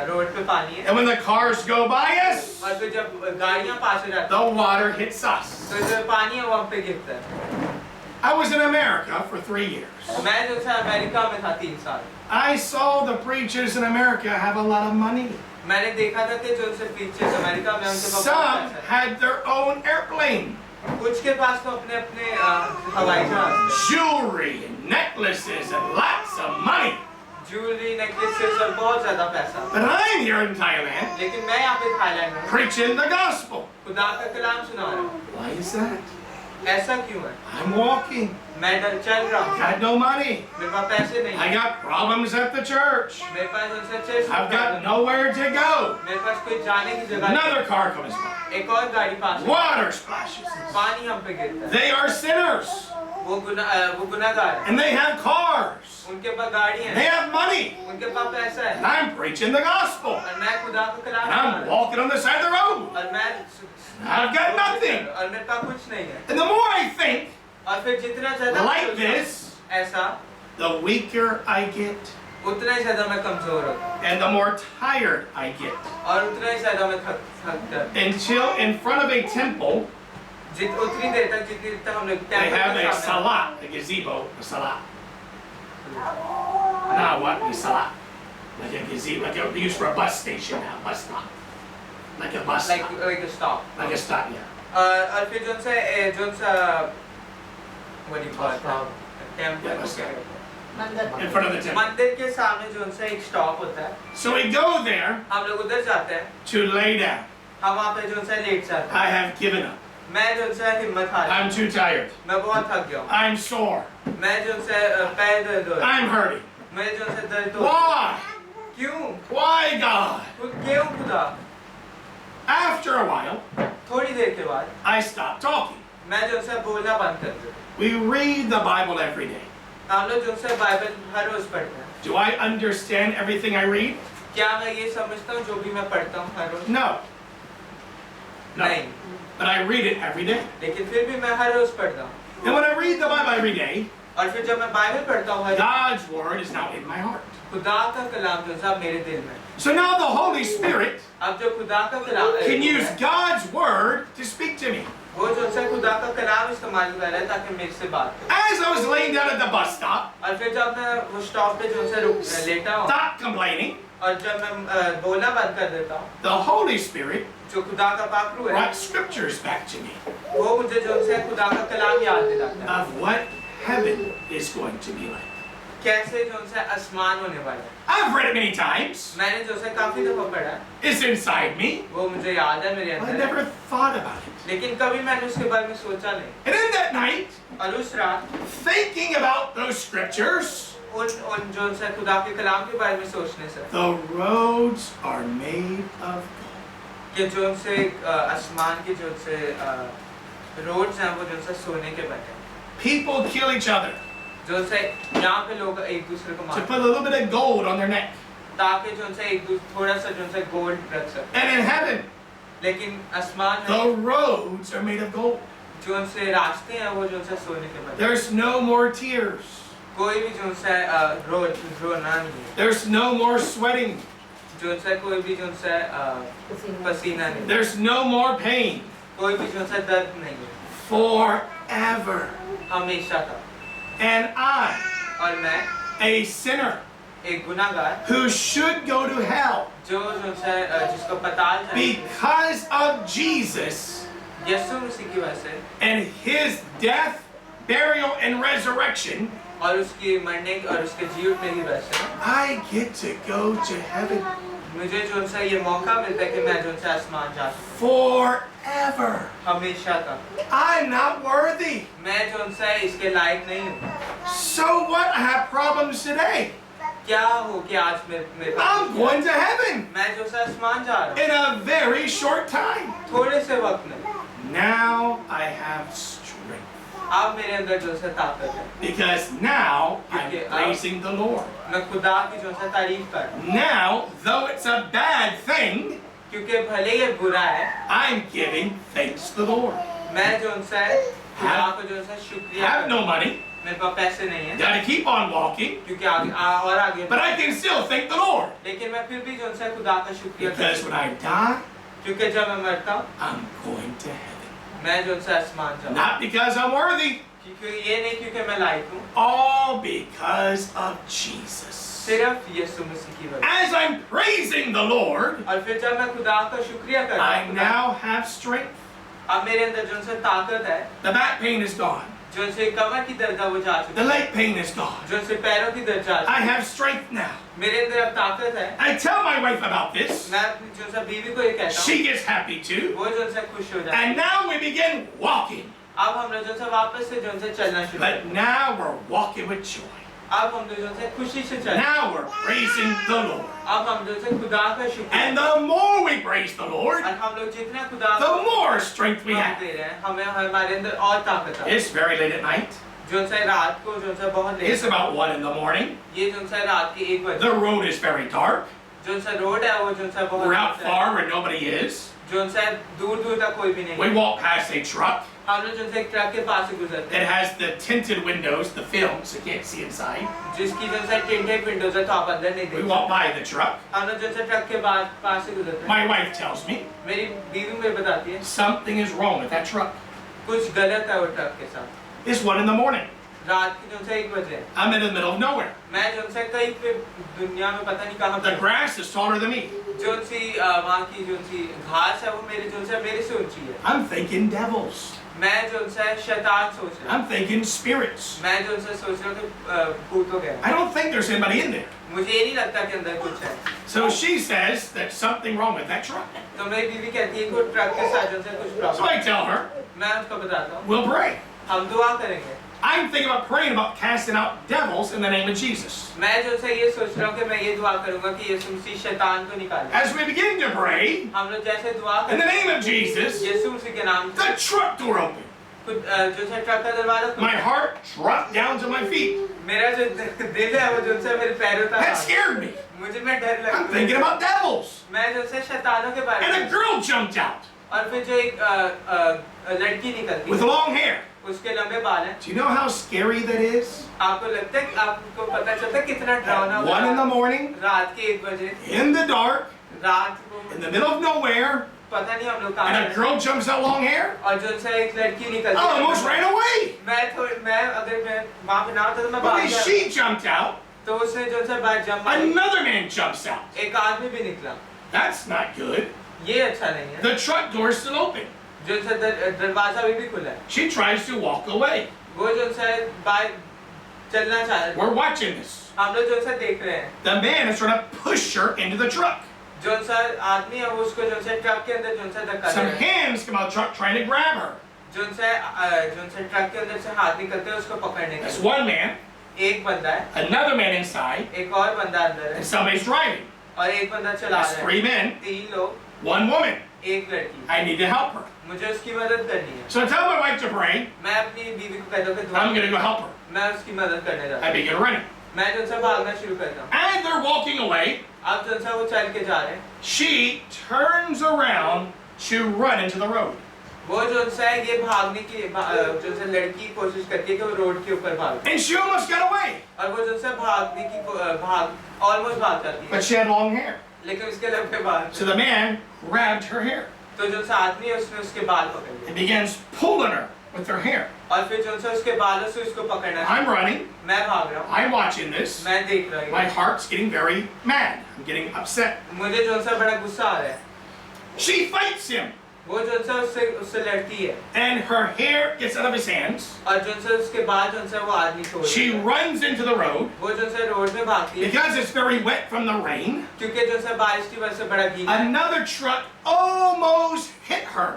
S2: रोड पे पानी है,
S1: And when the cars go by us,
S2: और फिर जब गाड़ियाँ पास हो जाती
S1: the
S2: हैं,
S1: water hits us.
S2: तो जो पानी है वो हम पे गिरता है।
S1: I was in America for 3 years.
S2: मैं जो सा अमेरिका में था 3 साल।
S1: I saw the preachers in America have a lot of money.
S2: मैंने देखा था कि जो से टीचर्स अमेरिका में उनके पास बहुत
S1: Some
S2: पैसा
S1: had their own airplane.
S2: है। कुछ के पास तो अपने अपने हवाई जहाज थे।
S1: Jewelry and necklaces and lots of money.
S2: Jewellery, necklaces और बहुत ज्यादा पैसा।
S1: But I'm here in Thailand
S2: लेकिन मैं यहाँ पे थाईलैंड में
S1: preaching the gospel.
S2: खुदा का कलाम सुना रहा हूँ।
S1: Why is that?
S2: ऐसा क्यों है?
S1: I'm walking.
S2: मैं चल रहा हूँ,
S1: Got no money.
S2: मेरे पास पैसे नहीं
S1: I
S2: है,
S1: got problems at the church.
S2: मेरे पास उनसे chess
S1: I've got nowhere to go.
S2: मेरे पास कोई जाने की जगह नहीं।
S1: Another car comes by.
S2: एक और गाड़ी पास है,
S1: Water splashes.
S2: पानी हम पे गिरता है।
S1: They are sinners.
S2: वो गुनाहगार है,
S1: And they have cars.
S2: उनके पास गाड़ी
S1: They
S2: है,
S1: have money.
S2: उनके पास पैसा
S1: And
S2: है,
S1: I'm preaching the gospel.
S2: और मैं खुदा का कलाम
S1: And
S2: सुना
S1: I'm
S2: रहा हूँ।
S1: walking on the side of the road.
S2: और मैं
S1: I've got nothing.
S2: और मेरे पास कुछ नहीं है।
S1: And the more I think
S2: और फिर जितना ज्यादा
S1: like
S2: मैं सोचता हूँ,
S1: this,
S2: ऐसा
S1: the weaker I get.
S2: उतना ही ज्यादा मैं कमजोर होता हूँ,
S1: And the more tired I get.
S2: और उतना ही ज्यादा मैं थकता हूँ।
S1: Until in front of a temple,
S2: उतनी देर तक जितनी तक हम लोग
S1: they
S2: टेम्पल
S1: have
S2: के
S1: a
S2: सामने-
S1: salat, a gazebo, a salat. Now what? A salat. Like a gazebo, like a used for a bus station now, bus stop. Like a bus
S2: like
S1: stop.
S2: a stop.
S1: Like a stop, yeah.
S2: और फिर जो सा what do you call it? Temple
S1: Yeah,
S2: को
S1: bus
S2: क्या
S1: stop.
S2: कहते हैं?
S5: मंदिर
S1: In front of the temple.
S2: मंदिर के सामने जो सा एक स्टॉप होता है,
S1: So we go there
S2: हम लोग उधर जाते हैं,
S1: to lay down.
S2: हम वहाँ पे जो सा लेट जाते
S1: I
S2: हैं।
S1: have given up.
S2: मैं जो सा हिम्मत हार,
S1: I'm too tired.
S2: मैं बहुत थक गया हूँ,
S1: I'm sore.
S2: मैं जो सा पैर दर्द हो रहा है,
S1: I'm hurting.
S2: मैं जो सा दर्द हो,
S1: Why?
S2: क्यों?
S1: Why, God?
S2: क्यों खुदा?
S1: After a while,
S2: थोड़ी देर के बाद
S1: I stopped talking.
S2: मैं जो सा बोलना बंद कर दूँ।
S1: We read the Bible every day.
S2: हम लोग जो से बाइबल हर रोज पढ़ते हैं।
S1: Do I understand everything I read?
S2: क्या मैं ये समझता हूँ जो भी मैं पढ़ता हूँ हर रोज?
S1: No. No.
S2: नहीं।
S1: But I read it every day.
S2: लेकिन फिर भी मैं हर रोज पढ़ता हूँ।
S1: And when I read the Bible every day,
S2: और फिर जब मैं बाइबल पढ़ता हूँ हर
S1: God's word is now in my heart.
S2: खुदा का कलाम जो है मेरे दिल में।
S1: So now the Holy Spirit
S2: अब जो खुदा का कलाम
S1: can use God's word to speak to me.
S2: वो जो है खुदा का कलाम इस्तेमाल कर रहा है ताकि मेरे से बात करे।
S1: As I was laying down at the bus stop,
S2: और फिर जब मैं वो स्टॉप पे जो है लेटा हूँ
S1: stop complaining,
S2: और जब मैं बोलना बंद कर देता हूँ,
S1: the Holy Spirit
S2: जो खुदा का पाकरू है,
S1: brought scriptures back to me
S2: वो मुझे जो है खुदा का कलाम याद दिलाता है।
S1: of what heaven is going to be like.
S2: कैसे जो है आसमान होने वाला है।
S1: I've read it many times.
S2: मैंने जो है काफी दफा पढ़ा है,
S1: It's inside me.
S2: वो मुझे याद है मेरे
S1: I
S2: अंदर है।
S1: never thought about it.
S2: लेकिन कभी मैंने उसके बारे में सोचा नहीं।
S1: And in that night,
S2: और उस रात
S1: thinking about those scriptures,
S2: उन जो है खुदा के कलाम के बारे में सोचने से
S1: the roads are made of gold.
S2: कि जो से आसमान के जो से रोड्स हैं वो जो से सोने के बने हैं।
S1: People kill each other
S2: जो से यहाँ पे लोग एक दूसरे को
S1: to
S2: मारते
S1: put a little bit of gold on their neck.
S2: हैं ताकि जो से एक दूसरे थोड़ा सा जो से गोल्ड रख सके।
S1: And in heaven,
S2: लेकिन आसमान
S1: the
S2: में
S1: roads are made of gold.
S2: जो से रास्ते हैं वो जो से सोने के बने हैं।
S1: There's no more tears.
S2: कोई भी जो से रोना नहीं है।
S1: There's no more sweating.
S2: जो से कोई भी जो से पसीना नहीं है।
S1: There's no more pain.
S2: कोई भी जो से दर्द नहीं है।
S1: Forever.
S2: हमेशा का।
S1: And I,
S2: और मैं
S1: a sinner
S2: एक गुनाहगार
S1: who should go to hell
S2: जो से जिसको पताल जाए
S1: because of Jesus
S2: यीशु मसीह की वजह से
S1: and his death, burial, and resurrection,
S2: और उसकी मरने और उसके जी उठने की वजह से
S1: I get to go to heaven
S2: मुझे जो सा ये मौका मिलता है कि मैं जो सा आसमान जा सकूं
S1: forever.
S2: हमेशा तक।
S1: I'm not worthy.
S2: मैं जो सा इसके लायक नहीं हूँ।
S1: So what? I have problems today.
S2: क्या हो कि आज मेरे
S1: I'm going to heaven
S2: मैं जो सा आसमान जा रहा हूँ
S1: in a very short time.
S2: थोड़े से वक्त में।
S1: Now I have strength
S2: अब मेरे अंदर जो सा ताकत है
S1: because now I'm
S2: Okay,
S1: praising the Lord.
S2: मैं खुदा की जो सा तारीफ कर रहा हूँ
S1: Now, though it's a bad thing,
S2: क्योंकि भले ये बुरा है
S1: I'm giving thanks to the Lord.
S2: मैं जो सा खुदा को जो सा शुक्रिया
S1: Have
S2: कर
S1: no money,
S2: मेरे पास पैसे नहीं है
S1: gotta keep on walking,
S2: क्योंकि और आगे
S1: but I can still thank the Lord
S2: लेकिन मैं फिर भी जो है खुदा का शुक्रिया
S1: because when
S2: करता
S1: I die,
S2: हूँ क्योंकि जब मैं मरता हूँ
S1: I'm going to heaven.
S2: मैं जो है आसमान जाऊँ
S1: Not because I'm worthy,
S2: क्योंकि ये नहीं क्योंकि मैं लायक हूँ
S1: all because of Jesus.
S2: सिर्फ यीशु मसीह की वजह
S1: As I'm praising the Lord,
S2: और फिर जब मैं खुदा का शुक्रिया करता
S1: I
S2: हूँ
S1: now have strength.
S2: अब मेरे अंदर जो है ताकत है
S1: The back pain is gone.
S2: जो से कमर की दर्द है वो जा
S1: The
S2: चुकी है
S1: leg pain is gone.
S2: जो से पैरों की दर्द जा
S1: I
S2: चुकी
S1: have strength now.
S2: है मेरे अंदर अब ताकत है
S1: I tell my wife about this.
S2: मैं अपनी जो सा बीवी को ये कहता हूँ
S1: She gets happy too.
S2: वो जो से खुश हो जाती है
S1: And now we begin walking.
S2: अब हम लोग जो से वापस से जो से चलना शुरू
S1: But now we're walking with joy.
S2: अब हम लोग जो से खुशी से चल
S1: Now we're praising the Lord.
S2: अब हम जो से खुदा का शुक्रिया
S1: And the more we praise the Lord,
S2: और हम लोग जितना खुदा
S1: the
S2: को
S1: more strength we
S2: हम
S1: have.
S2: दे रहे हैं हमें हमारे अंदर और ताकत है
S1: It's very late at night.
S2: जो से रात को जो से बहुत
S1: It's
S2: late
S1: about 1 in the morning.
S2: ये जो से रात के 1 बजे
S1: The road is very dark.
S2: जो से रोड है वो जो से बहुत
S1: We're out
S2: दूर है।
S1: far where nobody is.
S2: जो से दूर दूर तक कोई भी नहीं
S1: We
S2: है
S1: walk past a truck.
S2: हम लोग जो से एक ट्रक के पास से गुजरते
S1: It
S2: हैं
S1: has the tinted windows, the film, so you can't see inside.
S2: जिसकी जो से टिंटेड विंडोज है तो आप अंदर नहीं
S1: We
S2: देख
S1: walk by the truck.
S2: हम लोग जो से ट्रक के पास से गुजरते हैं
S1: My wife tells me
S2: मेरी बीवी मुझे बताती है
S1: something is wrong with that truck.
S2: कुछ गलत है वो ट्रक के साथ
S1: It's 1 in the morning.
S2: रात की जो से 1 बजे है।
S1: I'm in the middle of nowhere.
S2: मैं जो से कहीं पे दुनिया में पता नहीं कहाँ
S1: The
S2: पे
S1: grass is taller than me.
S2: जो सी वहाँ की जो सी घास है वो मेरी जो से मेरे से ऊंची है
S1: I'm thinking devils.
S2: मैं जो से शैतान सोच रहा
S1: I'm thinking spirits.
S2: हूँ मैं जो से सोच रहा हूँ कि भूत हो गया
S1: I don't think there's anybody in there.
S2: मुझे ये नहीं लगता कि अंदर कुछ है
S1: So she says there's something wrong with that truck.
S2: तो मेरी बीवी कहती है कि ट्रक के साथ जो से कुछ
S1: So
S2: problem
S1: I tell her,
S2: मैं उसको बताता हूँ
S1: we'll pray.
S2: हम दुआ करेंगे
S1: I'm thinking about praying about casting out devils in the name of Jesus.
S2: मैं जो से ये सोच रहा हूँ कि मैं ये दुआ करूँगा कि यीशु मसीह शैतान को निकाले
S1: As we begin to pray,
S2: हम लोग जैसे दुआ
S1: in the
S2: करें
S1: name of Jesus,
S2: यीशु मसीह के नाम से
S1: the truck door opened.
S2: जो से ट्रक का दरवाजा खुला।
S1: My heart dropped down to my feet.
S2: मेरा जो दिल है वो जो से मेरे पैरों तक
S1: That
S2: आ
S1: scared me.
S2: गया। मुझे मैं डर
S1: I'm
S2: लगता
S1: thinking about devils.
S2: मैं जो से शैतानों के बारे
S1: And a
S2: में
S1: girl jumped out
S2: और फिर जो एक लड़की निकलती
S1: with
S2: है
S1: long hair.
S2: उसके लंबे बाल हैं।
S1: Do you know how scary that is?
S2: आपको लगता है आपको पता चलता है कितना डरावना
S1: At
S2: होगा
S1: 1 in the morning,
S2: रात के 1 बजे
S1: in the dark,
S2: रात को
S1: in the middle of nowhere,
S2: पता नहीं हम लोग कहाँ
S1: and a
S2: हैं।
S1: girl jumps out long hair.
S2: और जो से एक लड़की
S1: I
S2: निकलती
S1: almost ran away.
S2: मैं अगर मैं वहाँ पे ना होता तो मैं
S1: But
S2: भाग
S1: then
S2: जाता।
S1: she jumped out.
S2: तो उसने जो से बाहर जंप मारी।
S1: Another man jumps out.
S2: एक आदमी भी निकला।
S1: That's not good.
S2: ये अच्छा नहीं है।
S1: The truck door is still open.
S2: जो से दरवाजा भी खुला है।
S1: She tries to walk away.
S2: वो जो से बाहर चलना चाह रहे।
S1: We're watching this.
S2: हम लोग जो से देख रहे हैं।
S1: The man is trying to push her into the truck.
S2: जो सा आदमी है वो उसको जो से ट्रक के अंदर जो से धक्का
S1: Some
S2: दे रहा है।
S1: hands come out of the truck trying to grab her.
S2: जो से ट्रक के अंदर से हाथ निकलते हैं उसको पकड़ने के
S1: That's
S2: लिए।
S1: one man.
S2: एक बंदा है,
S1: Another man inside.
S2: एक और बंदा अंदर है
S1: And somebody's driving.
S2: और एक बंदा चला
S1: That's
S2: रहा है।
S1: 3 men.
S2: 3 लोग,
S1: 1 woman.
S2: एक लड़की।
S1: I need to help her.
S2: मुझे उसकी मदद करनी है।
S1: So I tell my wife to pray.
S2: मैं अपनी बीवी को कहता हूँ कि दुआ
S1: I'm going to go help her.
S2: मैं उसकी मदद करने जाता
S1: I
S2: हूँ।
S1: begin running.
S2: मैं जो से भागना शुरू करता हूँ।
S1: And they're walking away.
S2: अब जो से वो चल के जा रहे हैं।
S1: She turns around to run into the road.
S2: वो जो से ये भागने की जो से लड़की कोशिश करती है कि वो रोड के ऊपर भागे
S1: And she almost got away.
S2: और वो जो से भागने की ऑलमोस्ट भाग जाती है
S1: But she had long hair.
S2: लेकिन उसके लंबे बाल
S1: So the man grabbed her hair
S2: तो जो से आदमी है उसने उसके बाल पकड़ लिए
S1: and begins pulling her with her hair.
S2: और फिर जो से उसके बालों से उसको पकड़ना
S1: I'm running.
S2: मैं भाग रहा हूँ
S1: I'm watching this.
S2: मैं देख रही
S1: My
S2: हूँ
S1: heart's getting very mad. I'm getting upset.
S2: मुझे जो से बड़ा गुस्सा आ रहा है
S1: She fights him.
S2: वो जो से उससे लड़ती है
S1: And her hair gets out of his hands.
S2: और जो से उसके बाद जो से वो आदमी छोड़
S1: She
S2: देता है।
S1: runs into the road.
S2: वो जो से रोड में भागती है
S1: Because it's very wet from the rain,
S2: क्योंकि जो से बारिश की वजह से बड़ा गीला है।
S1: another truck almost hit her.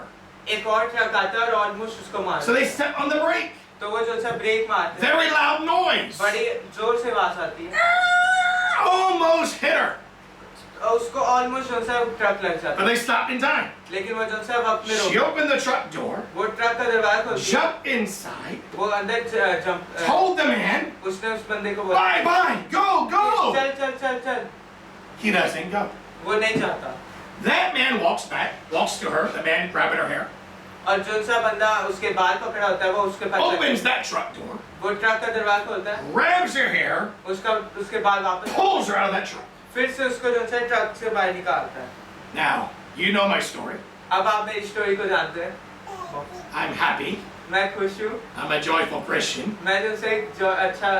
S2: एक और ट्रक आता है और ऑलमोस्ट उसको मार
S1: So they step on the brake.
S2: तो वो जो से ब्रेक मारते हैं
S1: Very loud noise.
S2: बड़ी जोर से आवाज आती है
S1: Almost hit her.
S2: और उसको ऑलमोस्ट जो से ट्रक लग जाता
S1: But they stopped in time.
S2: है लेकिन वो जो से वक्त में
S1: She
S2: रोक
S1: opened the truck door,
S2: वो ट्रक का दरवाजा खोलती है
S1: jumped inside,
S2: वो अंदर जंप
S1: told the man,
S2: उसने उस बंदे को बोला
S1: bye bye, go.
S2: चल चल चल चल
S1: He doesn't go.
S2: वो नहीं जाता
S1: That man walks back, walks to her, the man grabbing her hair,
S2: और जो सा बंदा उसके बाल पकड़ा होता है वो उसके पास
S1: opens that truck door,
S2: वो ट्रक का दरवाजा खोलता है
S1: grabs her hair,
S2: उसके बाल वापस
S1: pulls her out of that truck.
S2: फिर से उसको जो है ट्रक से बाहर निकालता है
S1: Now, you know my story.
S2: अब आप मेरी स्टोरी को जानते हैं
S1: I'm happy.
S2: मैं खुश हूँ
S1: I'm a joyful Christian.
S2: मैं जो से जो अच्छा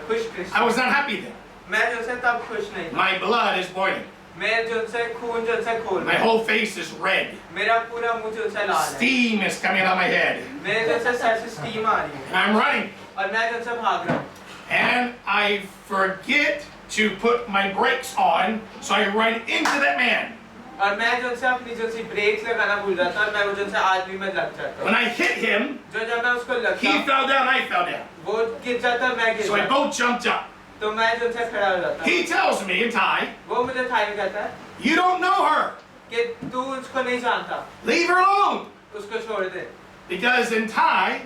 S2: खुश
S1: I
S2: Christian
S1: was not happy then.
S2: मैं जो से तब खुश नहीं था
S1: My blood is boiling.
S2: मैं जो से खून जो से खोल
S1: My whole face is red.
S2: मेरा पूरा मुंह जो से लाल है
S1: Steam is coming out of my head.
S2: मेरे जो से सर से स्टीम आ रही है
S1: And I'm running.
S2: और मैं जो से भाग रहा हूँ
S1: And I forget to put my brakes on, so I run into that man.
S2: और मैं जो से अपनी जो सी ब्रेक्स लगाना भूल जाता और मैं वो जो से आदमी में लग जाता
S1: When I hit him,
S2: जो जब मैं उसको
S1: he
S2: लगता
S1: fell down, I fell down.
S2: वो गिर जाता मैं गिर
S1: So we
S2: जाता
S1: both jumped up.
S2: तो मैं जो से खड़ा हो जाता
S1: He tells me in Thai,
S2: वो मुझे थाई में कहता है
S1: you don't know her.
S2: कि तू उसको नहीं जानता
S1: Leave her alone.
S2: उसको छोड़ दे
S1: Because in Thai,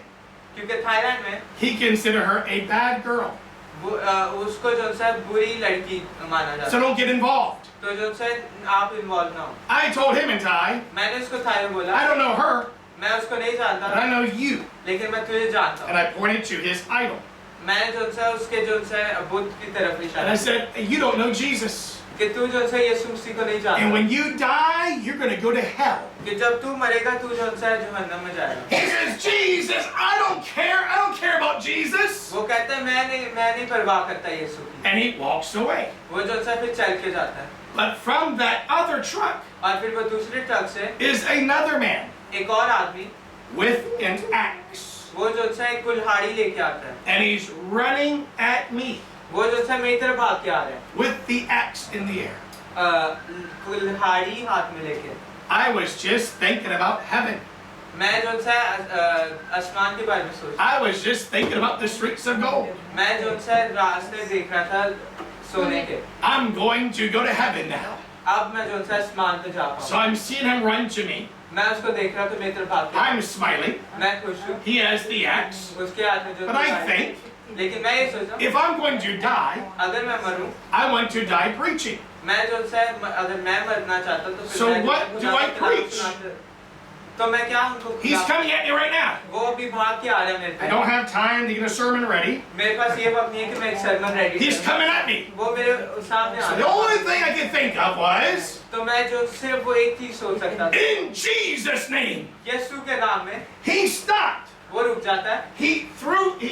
S2: क्योंकि थाईलैंड में
S1: he considered her a bad girl.
S2: उसको जो से बुरी लड़की माना जाता
S1: So
S2: है
S1: don't get involved.
S2: तो जो से आप इन्वॉल्व ना हो
S1: I told him in Thai,
S2: मैंने उसको थाई में बोला
S1: I don't know her,
S2: मैं उसको नहीं
S1: but
S2: जानता
S1: I know you.
S2: लेकिन मैं तुझे जानता
S1: And
S2: हूँ
S1: I pointed to his idol.
S2: मैंने जो से उसके जो से बुद्ध की तरफ
S1: And I
S2: इशारा
S1: said, you don't know Jesus.
S2: कि तू जो से यीशु मसीह को नहीं
S1: And
S2: जानता
S1: when you die, you're going to go to hell.
S2: कि जब तू मरेगा तू जो से जहन्नम में जाएगा
S1: He says, Jesus, I don't care. I don't care about Jesus.
S2: वो कहता है मैं नहीं परवाह करता यीशु की
S1: And he walks away.
S2: वो जो से फिर चल के जाता है
S1: But from that other truck
S2: और फिर वो दूसरे ट्रक से
S1: is another man
S2: एक और आदमी
S1: with an axe.
S2: वो जो से एक कुल्हाड़ी लेके आता है
S1: And he's running at me
S2: वो जो से मेरी तरफ भाग के आ रहा है
S1: with the axe in the air.
S2: कुल्हाड़ी हाथ में लेके
S1: I was just thinking about heaven.
S2: मैं जो से आसमान के बारे में सोच
S1: I was just thinking about the streets of gold.
S2: मैं जो से रास्ते देख रहा था सोने के
S1: I'm going to go to heaven now.
S2: अब मैं जो से आसमान पे जा
S1: So
S2: पाऊँ
S1: I'm seeing him run to me.
S2: मैं उसको देख रहा तो मेरी तरफ भाग के
S1: I'm smiling.
S2: मैं खुश हूँ
S1: He has the axe.
S2: उसके हाथ में जो
S1: But I
S2: कुल्हाड़ी-
S1: think
S2: लेकिन मैं ये सोचा
S1: If I'm going to die,
S2: अगर मैं मरूं,
S1: I want to die preaching.
S2: मैं जो है अगर मैं मरना चाहता तो फिर
S1: So
S2: मैं
S1: what
S2: जो
S1: do I
S2: है खुदा को
S1: preach?
S2: सुनाता। तो मैं क्या उनको
S1: He's
S2: खुदा-
S1: coming at me right now.
S2: वो अभी भाग के आ रहा है मेरे
S1: I don't
S2: pass.
S1: have time to get a sermon ready.
S2: मेरे पास ये वक्त नहीं है कि मैं एक sermon ready
S1: He's coming at me.
S2: वो मेरे सामने आ
S1: So the
S2: रहा है।
S1: only thing I could think of was,
S2: तो मैं जो सिर्फ वो एक चीज सोच सकता था,
S1: in Jesus' name.
S2: यीशु के नाम में
S1: He stopped.
S2: वो रुक जाता है।
S1: He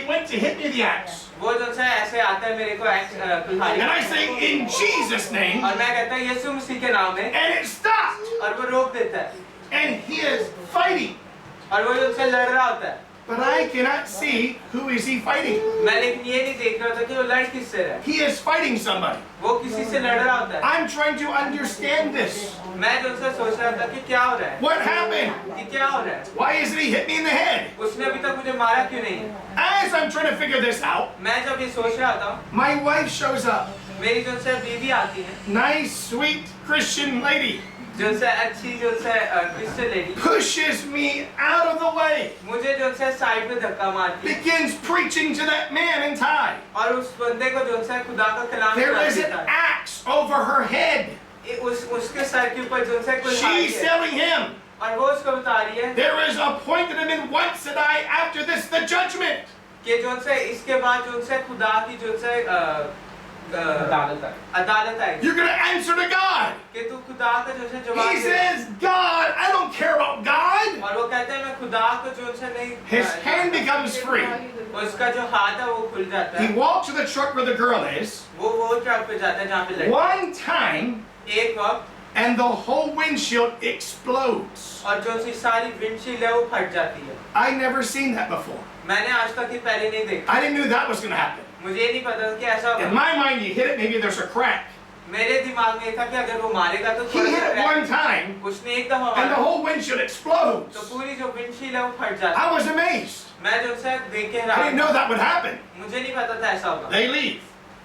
S1: went to hit me with the axe.
S2: वो जो है ऐसे आता है मेरे को कुल्हाड़ी,
S1: And I say, in Jesus' name.
S2: और मैं कहता हूँ यीशु मसीह के नाम में,
S1: And it stopped.
S2: और वो रोक देता है,
S1: And he is fighting.
S2: और वो जो है लड़ रहा होता है।
S1: But I cannot see who is he fighting.
S2: मैं लेकिन ये नहीं देख रहा था कि वो लड़ किससे रहा है,
S1: He is fighting somebody.
S2: वो किसी से लड़ रहा होता है।
S1: I'm trying to understand this.
S2: मैं जो है सोच रहा था कि क्या हो रहा है,
S1: What happened?
S2: कि क्या हो रहा है,
S1: Why isn't he hit me in the head?
S2: उसने अभी तक मुझे मारा क्यों नहीं है।
S1: As I'm trying to figure this out,
S2: मैं जब ये सोच रहा था,
S1: my wife shows up.
S2: मेरी जो है बीवी आती है,
S1: Nice, sweet Christian lady.
S2: जो है अच्छी जो है Christian lady,
S1: Pushes me out of the way.
S2: मुझे जो है साइड में धक्का मारती है,
S1: Begins preaching to that man in tie.
S2: और उस बंदे को जो है खुदा का कलाम
S1: There
S2: सुना
S1: is an
S2: देता है।
S1: axe over her head.
S2: उसके सर के ऊपर जो है कुल्हाड़ी
S1: She's
S2: है,
S1: telling him,
S2: और वो उसको बता रही है
S1: there is a point that I'm in once that I, after this, the judgment.
S2: कि जो है इसके बाद जो है खुदा की जो है
S3: अदालत है।
S2: अदालत आएगी,
S1: You're going to answer to God.
S2: कि तू खुदा का जो है जवाब
S1: He
S2: they.
S1: says, God, I don't care about God.
S2: और वो कहते हैं मैं खुदा को जो है नहीं,
S1: His hand becomes free.
S2: उसका जो हाथ है वो खुल जाता
S1: He
S2: है,
S1: walks to the truck where the girl is.
S2: वो ट्रक पे जाता है जहाँ पे लड़की,
S1: One time,
S2: एक वक्त,
S1: and the whole windshield explodes.
S2: और जो सी सारी विंडशील्ड है वो फट जाती है।
S1: I never seen that before.
S2: मैंने आज तक ये पहले नहीं देखा,
S1: I didn't know that was going to happen.
S2: मुझे ये नहीं पता था कि ऐसा
S1: In
S2: होगा।
S1: my mind, you hit it, maybe there's a crack.
S2: मेरे दिमाग में ये था कि अगर वो मारेगा तो
S1: He
S2: थोड़ा
S1: hit
S2: सा
S1: it one
S2: क्रैक-
S1: time,
S2: उसने एक दफा
S1: and the
S2: मारा
S1: whole windshield explodes.
S2: तो पूरी जो विंडशील्ड है वो फट जाती है।
S1: I was amazed.
S2: मैं जो है देख के
S1: I didn't know
S2: हैरान,
S1: that would happen.
S2: मुझे नहीं पता था ऐसा होगा।
S1: They leave.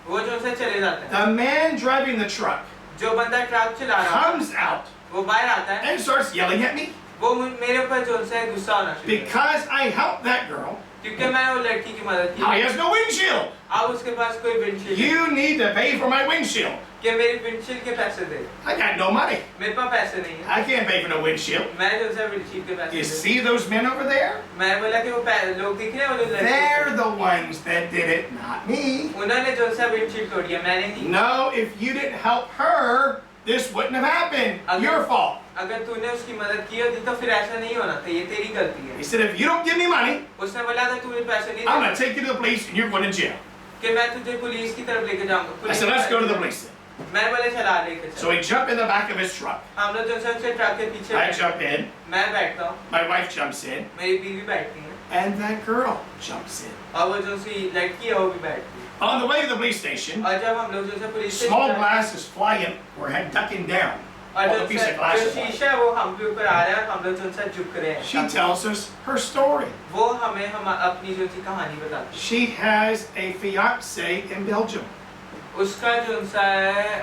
S2: वो जो है चले जाते हैं,
S1: The man driving the truck
S2: जो बंदा ट्रक चला रहा है
S1: comes out
S2: वो बाहर आता है,
S1: and starts yelling at me
S2: वो मेरे ऊपर जो है गुस्सा होना शुरू किया,
S1: because I helped that girl.
S2: क्योंकि मैंने वो लड़की की मदद
S1: He
S2: की।
S1: has no windshield.
S2: अब उसके पास कोई विंडशील्ड है,
S1: You need to pay for my windshield.
S2: कि मेरी विंडशील्ड के पैसे दे,
S1: I got no money.
S2: मेरे पास पैसे नहीं है,
S1: I can't pay for no windshield.
S2: मैं जो है विंडशील्ड के पैसे
S1: You
S2: they.
S1: see those men over there?
S2: मैं बोला कि वो लोग दिख रहे हैं, वो जो
S1: They're
S2: लड़के,
S1: the ones that did it, not me.
S2: उन्होंने जो है विंडशील्ड तोड़ दिया, मैंने नहीं।
S1: No, if you didn't help her, this wouldn't have happened. Your fault.
S2: अगर तूने उसकी मदद की होती तो फिर ऐसा नहीं होना था, ये तेरी गलती है।
S1: He said, if you don't give me money,
S2: उसने बोला अगर तूने पैसे नहीं
S1: I'm
S2: दिए
S1: going to take you to the police and you're going to jail.
S2: कि मैं तुझे पुलिस की तरफ लेके जाऊंगा।
S1: I said, let's go to the police then.
S2: मैं बोले चला लेके चल।
S1: So we jump in the back of his truck.
S2: हम लोग जो है उसके ट्रक के पीछे
S1: I
S2: बैठे-
S1: jump in.
S2: मैं बैठता हूँ,
S1: My wife jumps in.
S2: मेरी बीवी बैठती है,
S1: And that girl jumps in.
S2: और वो जो सी लड़की है वो भी बैठती है।
S1: On the way to the police station,
S2: और जब हम लोग जो है पुलिस से
S1: small glass is flying. We're head ducking down.
S2: और
S1: All
S2: जो
S1: the piece of glass
S2: जो
S1: is flying.
S2: शीशा है वो हम पे ऊपर आ रहा है, हम लोग जो है झुक रहे
S1: She
S2: हैं।
S1: tells us her story.
S2: वो हमें हम अपनी जो सी कहानी बताती
S1: She has a fiance in Belgium.
S2: है। उसका जो है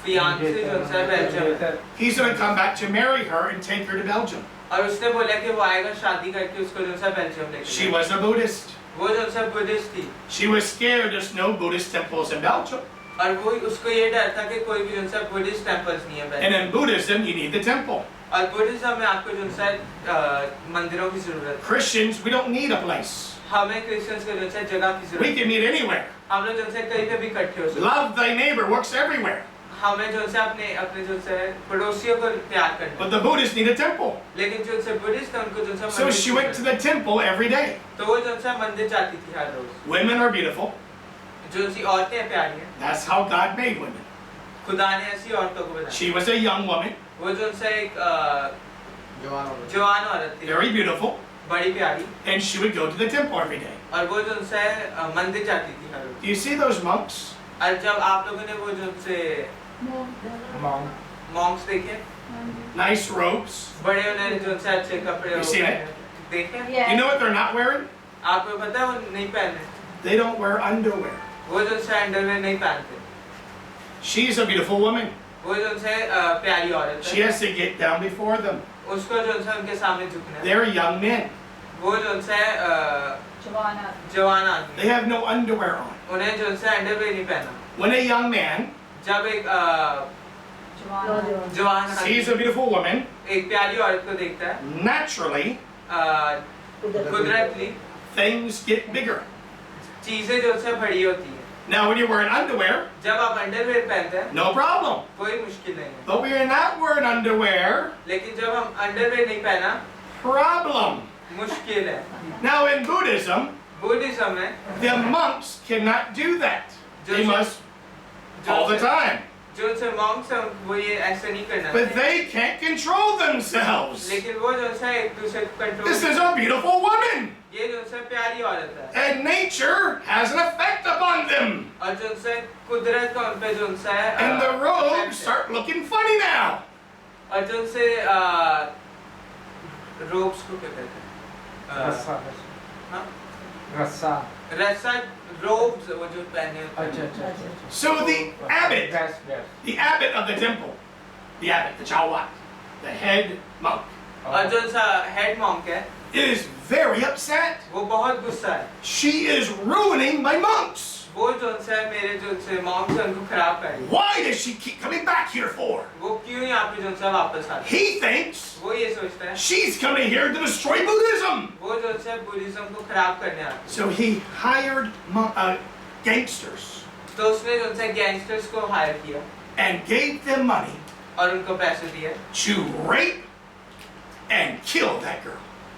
S2: फियांसे जो है बेल्जियम है,
S1: He's going to come back to marry her and take her to Belgium.
S2: और उसने बोला कि वो आएगा शादी करके उसको जो है बेल्जियम लेके
S1: She was a Buddhist.
S2: वो जो है बुद्धिस्ट थी,
S1: She was scared there's no Buddhist temples in Belgium.
S2: और वो उसको ये डर था कि कोई भी जो है बुद्धिस्ट टेम्पल्स नहीं है
S1: And
S2: Belgium.
S1: in Buddhism, you need the temple.
S2: और बुद्धिज्म में आपको जो है मंदिरों की जरूरत है।
S1: Christians, we don't need a place.
S2: हमें क्रिश्चियंस को जो है जगह की
S1: We
S2: जरूरत
S1: can meet anywhere.
S2: है। हम लोग जो है कहीं पे भी इकट्ठे हो सकते हैं।
S1: Love thy neighbor works everywhere.
S2: हमें जो है अपने अपने जो है पड़ोसियों को प्यार करना है।
S1: But the Buddhists need a temple.
S2: लेकिन जो है बुद्धिस्ट है उनको जो है
S1: So she went to the temple every day.
S2: तो वो जो है मंदिर जाती थी हर रोज।
S1: Women are beautiful.
S2: जो सी औरतें प्यारी हैं,
S1: That's how God made women.
S2: खुदा ने ऐसी औरतों को बनाया।
S1: She was a young woman,
S2: वो जो है एक
S4: जवान औरत।
S2: जवान औरत थी,
S1: very beautiful,
S2: बड़ी प्यारी,
S1: and she would go to the temple every day.
S2: और वो जो है मंदिर जाती थी हर रोज।
S1: Do you see those monks?
S2: और जब आप लोगों ने वो जो से मॉन्क्स देखे,
S1: Nice robes.
S2: बड़े उन्हें जो है अच्छे कपड़े
S1: You seen it?
S2: देखे,
S1: You know what they're not wearing?
S2: आपको पता है वो नहीं पहनते,
S1: They don't wear underwear.
S2: वो जो है अंडरवेयर नहीं पहनते।
S1: She's a beautiful woman.
S2: वो जो है प्यारी औरत
S1: She
S2: है,
S1: has to get down before them.
S2: उसको जो है उनके सामने झुकना है।
S1: They're young men.
S2: वो जो है
S5: जवान आदमी
S2: जवान आदमी
S1: They have no underwear on.
S2: उन्हें जो है अंडरवेयर नहीं पहना
S1: When a young man
S2: जब एक
S5: जवान आदमी
S2: जवान
S1: sees
S2: आदमी
S1: a beautiful woman,
S2: एक प्यारी औरत को देखता है
S1: naturally
S2: कुदरती
S1: things get bigger.
S2: चीजें जो है बड़ी होती है
S1: Now, when you're wearing underwear,
S2: जब आप अंडरवेयर पहनते हैं
S1: no problem.
S2: कोई मुश्किल नहीं है
S1: But when you're not wearing underwear,
S2: लेकिन जब हम अंडरवेयर नहीं पहना
S1: problem.
S2: मुश्किल है
S1: Now, in Buddhism,
S2: बुद्धिज्म में
S1: the monks cannot do that. They must all the time.
S2: जो से मॉन्क्स हैं वो ये ऐसे नहीं करना
S1: But
S2: चाहिए।
S1: they can't control themselves.
S2: लेकिन वो जो है एक दूसरे को
S1: This is
S2: control
S1: a beautiful woman.
S2: ये जो है प्यारी औरत है
S1: And nature has an effect upon them.
S2: और जो है कुदरत का उन पे जो है
S1: And the
S2: effect
S1: robes
S2: है।
S1: start looking funny now.
S2: और जो से रोब्स को क्या कहते हैं
S3: रस्सा
S2: हाँ
S3: रस्सा
S2: रस्सा रोब्स वो जो पहने होते हैं।
S3: अच्छा अच्छा अच्छा
S1: So the abbot,
S3: dress dress
S1: the abbot of the temple, the abbot, the Chawat, the head monk,
S2: और जो सा हेड मॉन्क है
S1: is very upset.
S2: वो बहुत गुस्सा है
S1: She is ruining my monks.
S2: वो जो है मेरे जो से मॉन्क्स हैं उनको खराब कर
S1: Why does she keep coming back here for?
S2: वो क्यों यहाँ पे जो है वापस आते
S1: He thinks
S2: वो ये सोचता है
S1: she's coming here to destroy Buddhism.
S2: वो जो है बुद्धिज्म को खराब करने आते
S1: So he hired gangsters
S2: तो उसने जो है गैंगस्टर्स को हायर किया
S1: and gave them money
S2: और उनको पैसे दिए
S1: to rape and kill that girl.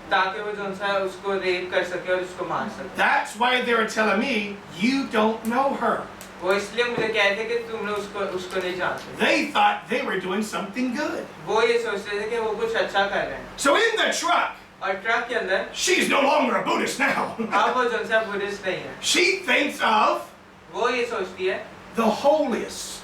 S2: ताकि वो जो है उसको रेप कर सके और उसको मार सके
S1: That's why they were telling me, you don't know her.
S2: वो इसलिए मुझे कहते कि तुम लोग उसको नहीं जानते
S1: They thought they were doing something good.
S2: वो ये सोचते थे कि वो कुछ अच्छा कर रहे हैं
S1: So in the truck,
S2: और ट्रक के अंदर
S1: she's no longer a Buddhist now.
S2: अब वो जो है बुद्धिस्ट नहीं है
S1: She thinks of
S2: वो ये सोचती है
S1: the holiest.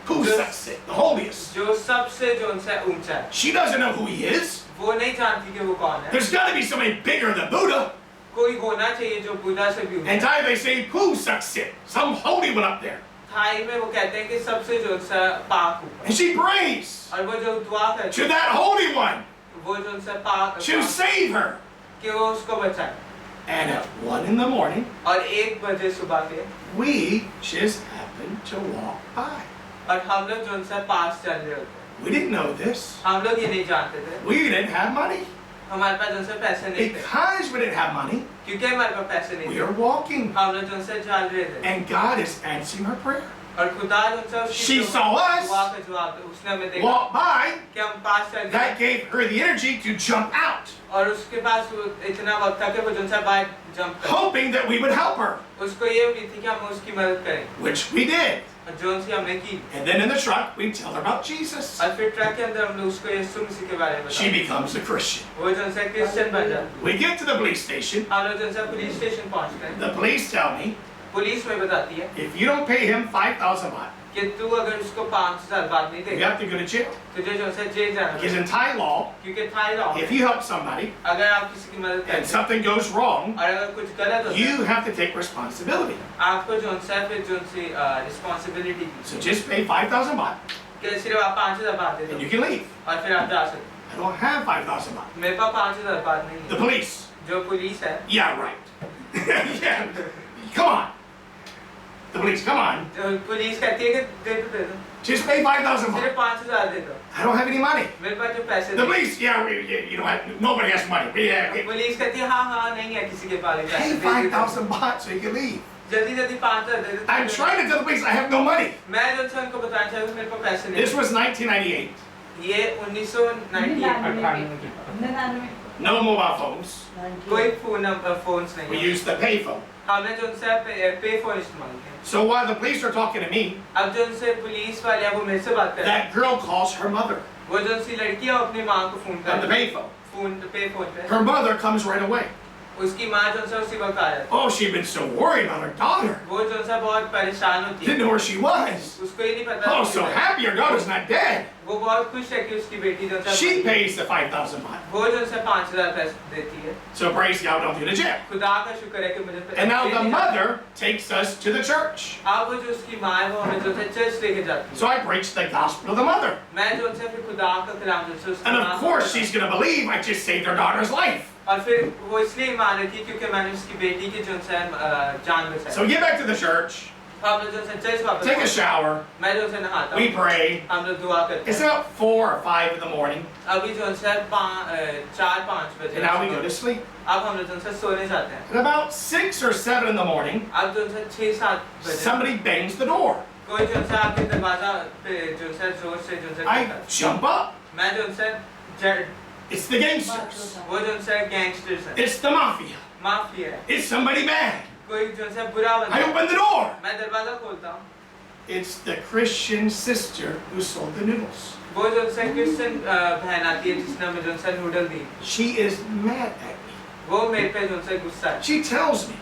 S1: Pusaksit, the holiest.
S2: जो सबसे जो है ऊंचा है
S1: She doesn't know who he is.
S2: वो नहीं जानती कि वो कौन है
S1: There's got to be somebody bigger than Buddha.
S2: कोई होना चाहिए जो बुद्धा से भी ऊंचा
S1: And Thai they say Pusaksit, some holy one up there.
S2: Thai में वो कहते हैं कि सबसे जो है पाक ऊपर
S1: And she prays
S2: और वो जो दुआ करती
S1: to
S2: है
S1: that holy one
S2: वो जो है पाक
S1: to save her.
S2: कि वो उसको बचाए
S1: And at 1 in the morning,
S2: और 1 बजे सुबह के
S1: we just happened to walk by.
S2: और हम लोग जो है पास चल रहे होते हैं
S1: We didn't know this.
S2: हम लोग ये नहीं जानते थे
S1: We didn't have money.
S2: हमारे पास जो है पैसे नहीं थे
S1: Because we didn't have money,
S2: क्योंकि हमारे पास पैसे नहीं
S1: we
S2: थे
S1: are walking.
S2: हम लोग जो है चल रहे थे
S1: And God is answering our prayer.
S2: और खुदा जो है उसकी
S1: She
S2: जो
S1: saw us.
S2: दुआ का जवाब दे उसने हमें देखा
S1: Walk by,
S2: कि हम पास चल गए
S1: that gave her the energy to jump out,
S2: और उसके पास वो इतना वक्त था कि वो जो है बाहर जंप कर
S1: hoping that we would help her,
S2: उसको ये उम्मीद थी कि हम उसकी मदद करें
S1: which we did.
S2: और जो सी हमने की
S1: And then in the truck, we tell her about Jesus.
S2: और फिर ट्रक के अंदर हम लोग उसको यीशु मसीह के बारे में
S1: She
S2: बताया
S1: becomes a Christian.
S2: वो जो है क्रिश्चियन बन जाता
S1: We get to the police station.
S2: हम लोग जो है पुलिस स्टेशन पहुंचते हैं
S1: The police tell me,
S2: police में बताती है
S1: if you don't pay him 5,000 baht,
S2: कि तू अगर उसको 5,000 बात नहीं
S1: you
S2: देगा
S1: have to go to jail.
S2: तुझे जो है जेल जाना
S1: Because
S2: पड़ेगा
S1: in Thai law,
S2: क्योंकि Thai law
S1: if you help somebody
S2: अगर आप किसी की मदद
S1: and
S2: करते हैं
S1: something goes wrong,
S2: और अगर कुछ गलत होता है
S1: you have to take responsibility.
S2: आपको जो है फिर जो सी responsibility
S1: So just pay 5,000 baht
S2: कि सिर्फ आप 5,000 बात दे
S1: and
S2: दो
S1: you can leave.
S2: और फिर आप जा सकते
S1: I don't have 5,000 baht.
S2: हो मेरे पास 5,000 बात नहीं
S1: The
S2: है
S1: police.
S2: जो पुलिस है
S1: Yeah, right. Yeah. Come on. The police, come on.
S2: जो पुलिस कहती है कि दे दो
S1: Just pay 5,000 baht.
S2: सिर्फ 5,000 दे दो
S1: I don't have any money.
S2: मेरे पास जो पैसे
S1: The
S2: नहीं
S1: police, yeah, you know, nobody has money.
S2: Police कहती है हाँ नहीं है किसी के पास
S1: Pay
S2: पैसे दे दो।
S1: 5,000 baht so you can leave.
S2: जल्दी 5,000 दे दो
S1: I'm trying to tell the police I have no money.
S2: मैं जो है उनको बताना चाहता हूँ मेरे पास पैसे नहीं
S1: This was 1998.
S2: ये 1998
S1: No mobile phones.
S2: कोई फोन नंबर फोन्स नहीं
S1: We
S2: है
S1: used the payphone.
S2: हमने जो उनसे पे फोन इस्तेमाल किया
S1: So while the police are talking to me,
S2: अब जो उनसे पुलिस वाले हैं वो मेरे से बात कर रहे हैं
S1: that girl calls her mother
S2: वो जो उनसी लड़की है वो अपनी माँ को फोन
S1: on the
S2: कर रही है
S1: payphone.
S2: फोन पे फोन पे
S1: Her mother comes right away.
S2: उसकी माँ जो उनसे उसी वक्त आ जाती
S1: Oh, she'd been so worried about her daughter.
S2: है वो जो उनसे बहुत परेशान होती
S1: Didn't
S2: है
S1: know where she was.
S2: उसको ये नहीं पता
S1: Oh, so happy her daughter's not dead.
S2: वो बहुत खुश है कि उसकी बेटी जो उनसे
S1: She pays the 5,000 baht.
S2: वो जो उनसे 5,000 पैसे देती है
S1: So praise God, don't go to jail.
S2: खुदा का शुक्र है कि मुझे
S1: And now the
S2: देती है।
S1: mother takes us to the church.
S2: अब वो जो उसकी माँ है वो हमें जो है चर्च लेके जाती है
S1: So I preach the gospel to the mother.
S2: मैं जो उनसे फिर खुदा का कलाम जो है उसकी
S1: And
S2: माँ
S1: of
S2: को
S1: course
S2: बताती
S1: she's going to believe I just saved her daughter's life.
S2: हूँ। और फिर वो इसलिए ईमान रखी क्योंकि मैंने उसकी बेटी की जो उनसे जान बचाई।
S1: So we get back to the church,
S2: हम लोग जो उनसे चर्च वापस
S1: take a shower,
S2: मैं जो उनसे नहाता
S1: we
S2: हूँ,
S1: pray.
S2: हम लोग दुआ करते
S1: It's
S2: हैं।
S1: about 4 or 5 in the morning,
S2: अभी जो उनसे 4-5 बजे
S1: and now we go to sleep.
S2: अब हम लोग उनसे सोने जाते हैं।
S1: At about 6 or 7 in the morning,
S2: अब जो उनसे 6-7 बजे
S1: somebody bangs the door.
S2: कोई जो उनसे आपके दरवाजा पे जो उनसे जोर से जो उनसे
S1: I
S2: ठोकता है।
S1: jump up.
S2: मैं जो उनसे
S1: It's the gangsters.
S2: वो जो उनसे गैंगस्टर्स हैं,
S1: It's the mafia.
S2: माफिया है,
S1: It's somebody bad.
S2: कोई जो उनसे बुरा
S1: I
S2: बंदा है।
S1: open the door.
S2: मैं दरवाजा खोलता हूँ,
S1: It's the Christian sister who sold the noodles.
S2: वो जो उनसे क्रिश्चियन बहन आती है जिसने हमें जो उनसे noodle the,
S1: She is mad at me.
S2: वो मेरे पे जो उनसे गुस्सा है,
S1: She tells me,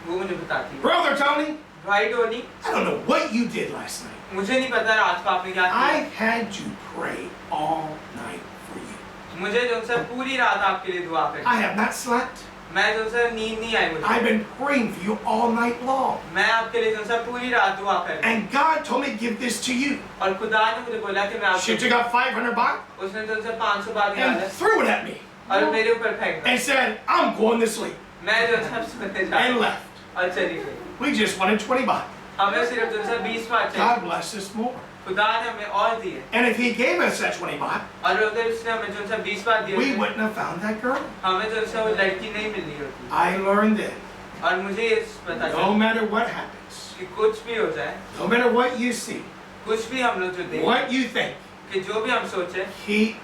S2: वो मुझे बताती है,
S1: Brother Tony,
S2: भाई Tony,
S1: I don't know what you did last night.
S2: मुझे नहीं पता रात को आपने क्या
S1: I
S2: किया,
S1: had to pray all night for you.
S2: मुझे जो उनसे पूरी रात आपके लिए दुआ करनी,
S1: I have not slept.
S2: मैं जो उनसे नींद नहीं आई मुझे,
S1: I've been praying for you all night long.
S2: मैं आपके लिए जो उनसे पूरी रात दुआ कर रही हूँ।
S1: And God told me to give this to you.
S2: और खुदा ने मुझे बोला कि मैं
S1: She
S2: आपको,
S1: took out 500 baht
S2: उसने जो उनसे 500 बार निकाला
S1: and threw it at me
S2: और मेरे ऊपर फेंक दिया,
S1: and said, I'm going to sleep.
S2: मैं जो उनसे सोने जा
S1: And
S2: रही
S1: left.
S2: और चली गई।
S1: We just wanted 20 baht.
S2: हमें सिर्फ जो उनसे 20 बार चाहिए,
S1: God bless us more.
S2: खुदा ने हमें और दिए,
S1: And if He gave us that 20 baht,
S2: और अगर उसने हमें जो उनसे 20 बार दिए
S1: we
S2: थे,
S1: wouldn't have found that girl.
S2: हमें जो उनसे वो लड़की नहीं मिलनी होती।
S1: I learned then,
S2: और मुझे ये पता
S1: no
S2: चला
S1: matter what happens,
S2: कि कुछ भी हो जाए,
S1: no matter what you see,
S2: कुछ भी हम लोग जो देखें,
S1: what you think,
S2: कि जो भी हम सोचे,
S1: keep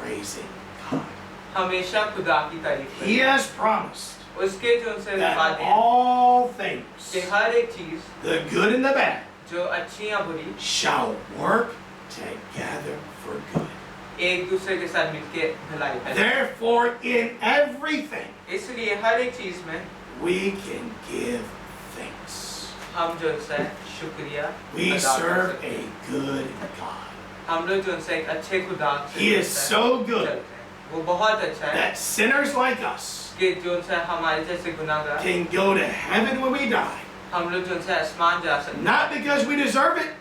S1: praising God.
S2: हमेशा खुदा की तारीफ
S1: He
S2: करें।
S1: has promised
S2: उसके जो उनसे
S1: that
S2: वादे हैं
S1: all things,
S2: कि हर एक चीज
S1: the good and the bad,
S2: जो अच्छी या बुरी
S1: shall work together for good.
S2: एक दूसरे के साथ मिलके भलाई करें।
S1: Therefore, in everything,
S2: इसलिए हर एक चीज में
S1: we can give thanks.
S2: हम जो उनसे शुक्रिया
S1: We
S2: अदा कर
S1: serve
S2: सकते
S1: a
S2: हैं।
S1: good God.
S2: हम लोग जो उनसे एक अच्छे खुदा से
S1: He is
S2: मिलते हैं,
S1: so good
S2: चलते हैं। वो बहुत अच्छा है
S1: that sinners like us
S2: कि जो उनसे हमारे जैसे गुनाहगार
S1: can go to heaven when we die,
S2: हम लोग जो उनसे आसमान जा सकते हैं।
S1: not because we deserve it,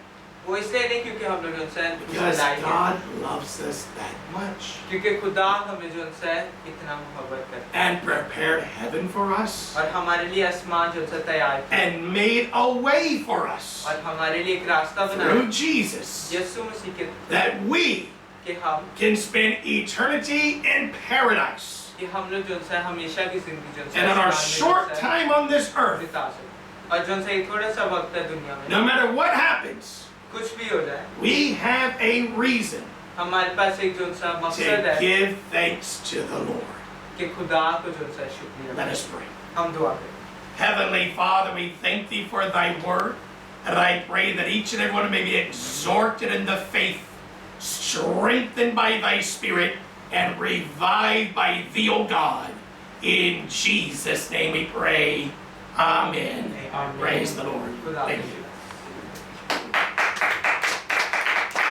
S2: वो इसलिए नहीं क्योंकि हम लोग जो उनसे
S1: because
S2: भलाई है,
S1: God loves us that much
S2: क्योंकि खुदा हमें जो उनसे इतना मोहब्बत करता
S1: and prepared heaven for us
S2: है और हमारे लिए आसमान जो उनसे तैयार किया
S1: and made a way for us
S2: और हमारे लिए एक रास्ता बनाया
S1: through Jesus
S2: यीशु मसीह के
S1: that we
S2: कि हम
S1: can spend eternity in paradise.
S2: कि हम लोग जो उनसे हमेशा की जिंदगी जो उनसे
S1: And in our
S2: आसमान में
S1: short
S2: जो उनसे
S1: time on this earth,
S2: बिता सकें और जो उनसे एक थोड़ा सा वक्त है दुनिया में
S1: no matter what happens,
S2: कुछ भी हो जाए
S1: we have a reason
S2: हमारे पास एक जो उनसा मकसद
S1: to
S2: है
S1: give thanks to the Lord.
S2: कि खुदा को जो उनसे शुक्रिया
S1: Let us pray.
S2: हम दुआ करें।
S1: Heavenly Father, we thank Thee for Thy word, and I pray that each and every one may be exhorted in the faith, strengthened by Thy Spirit, and revived by Thee, O God. In Jesus' name we pray. Amen.
S2: Amen.
S1: Praise the Lord.
S2: खुदा
S1: Thank you.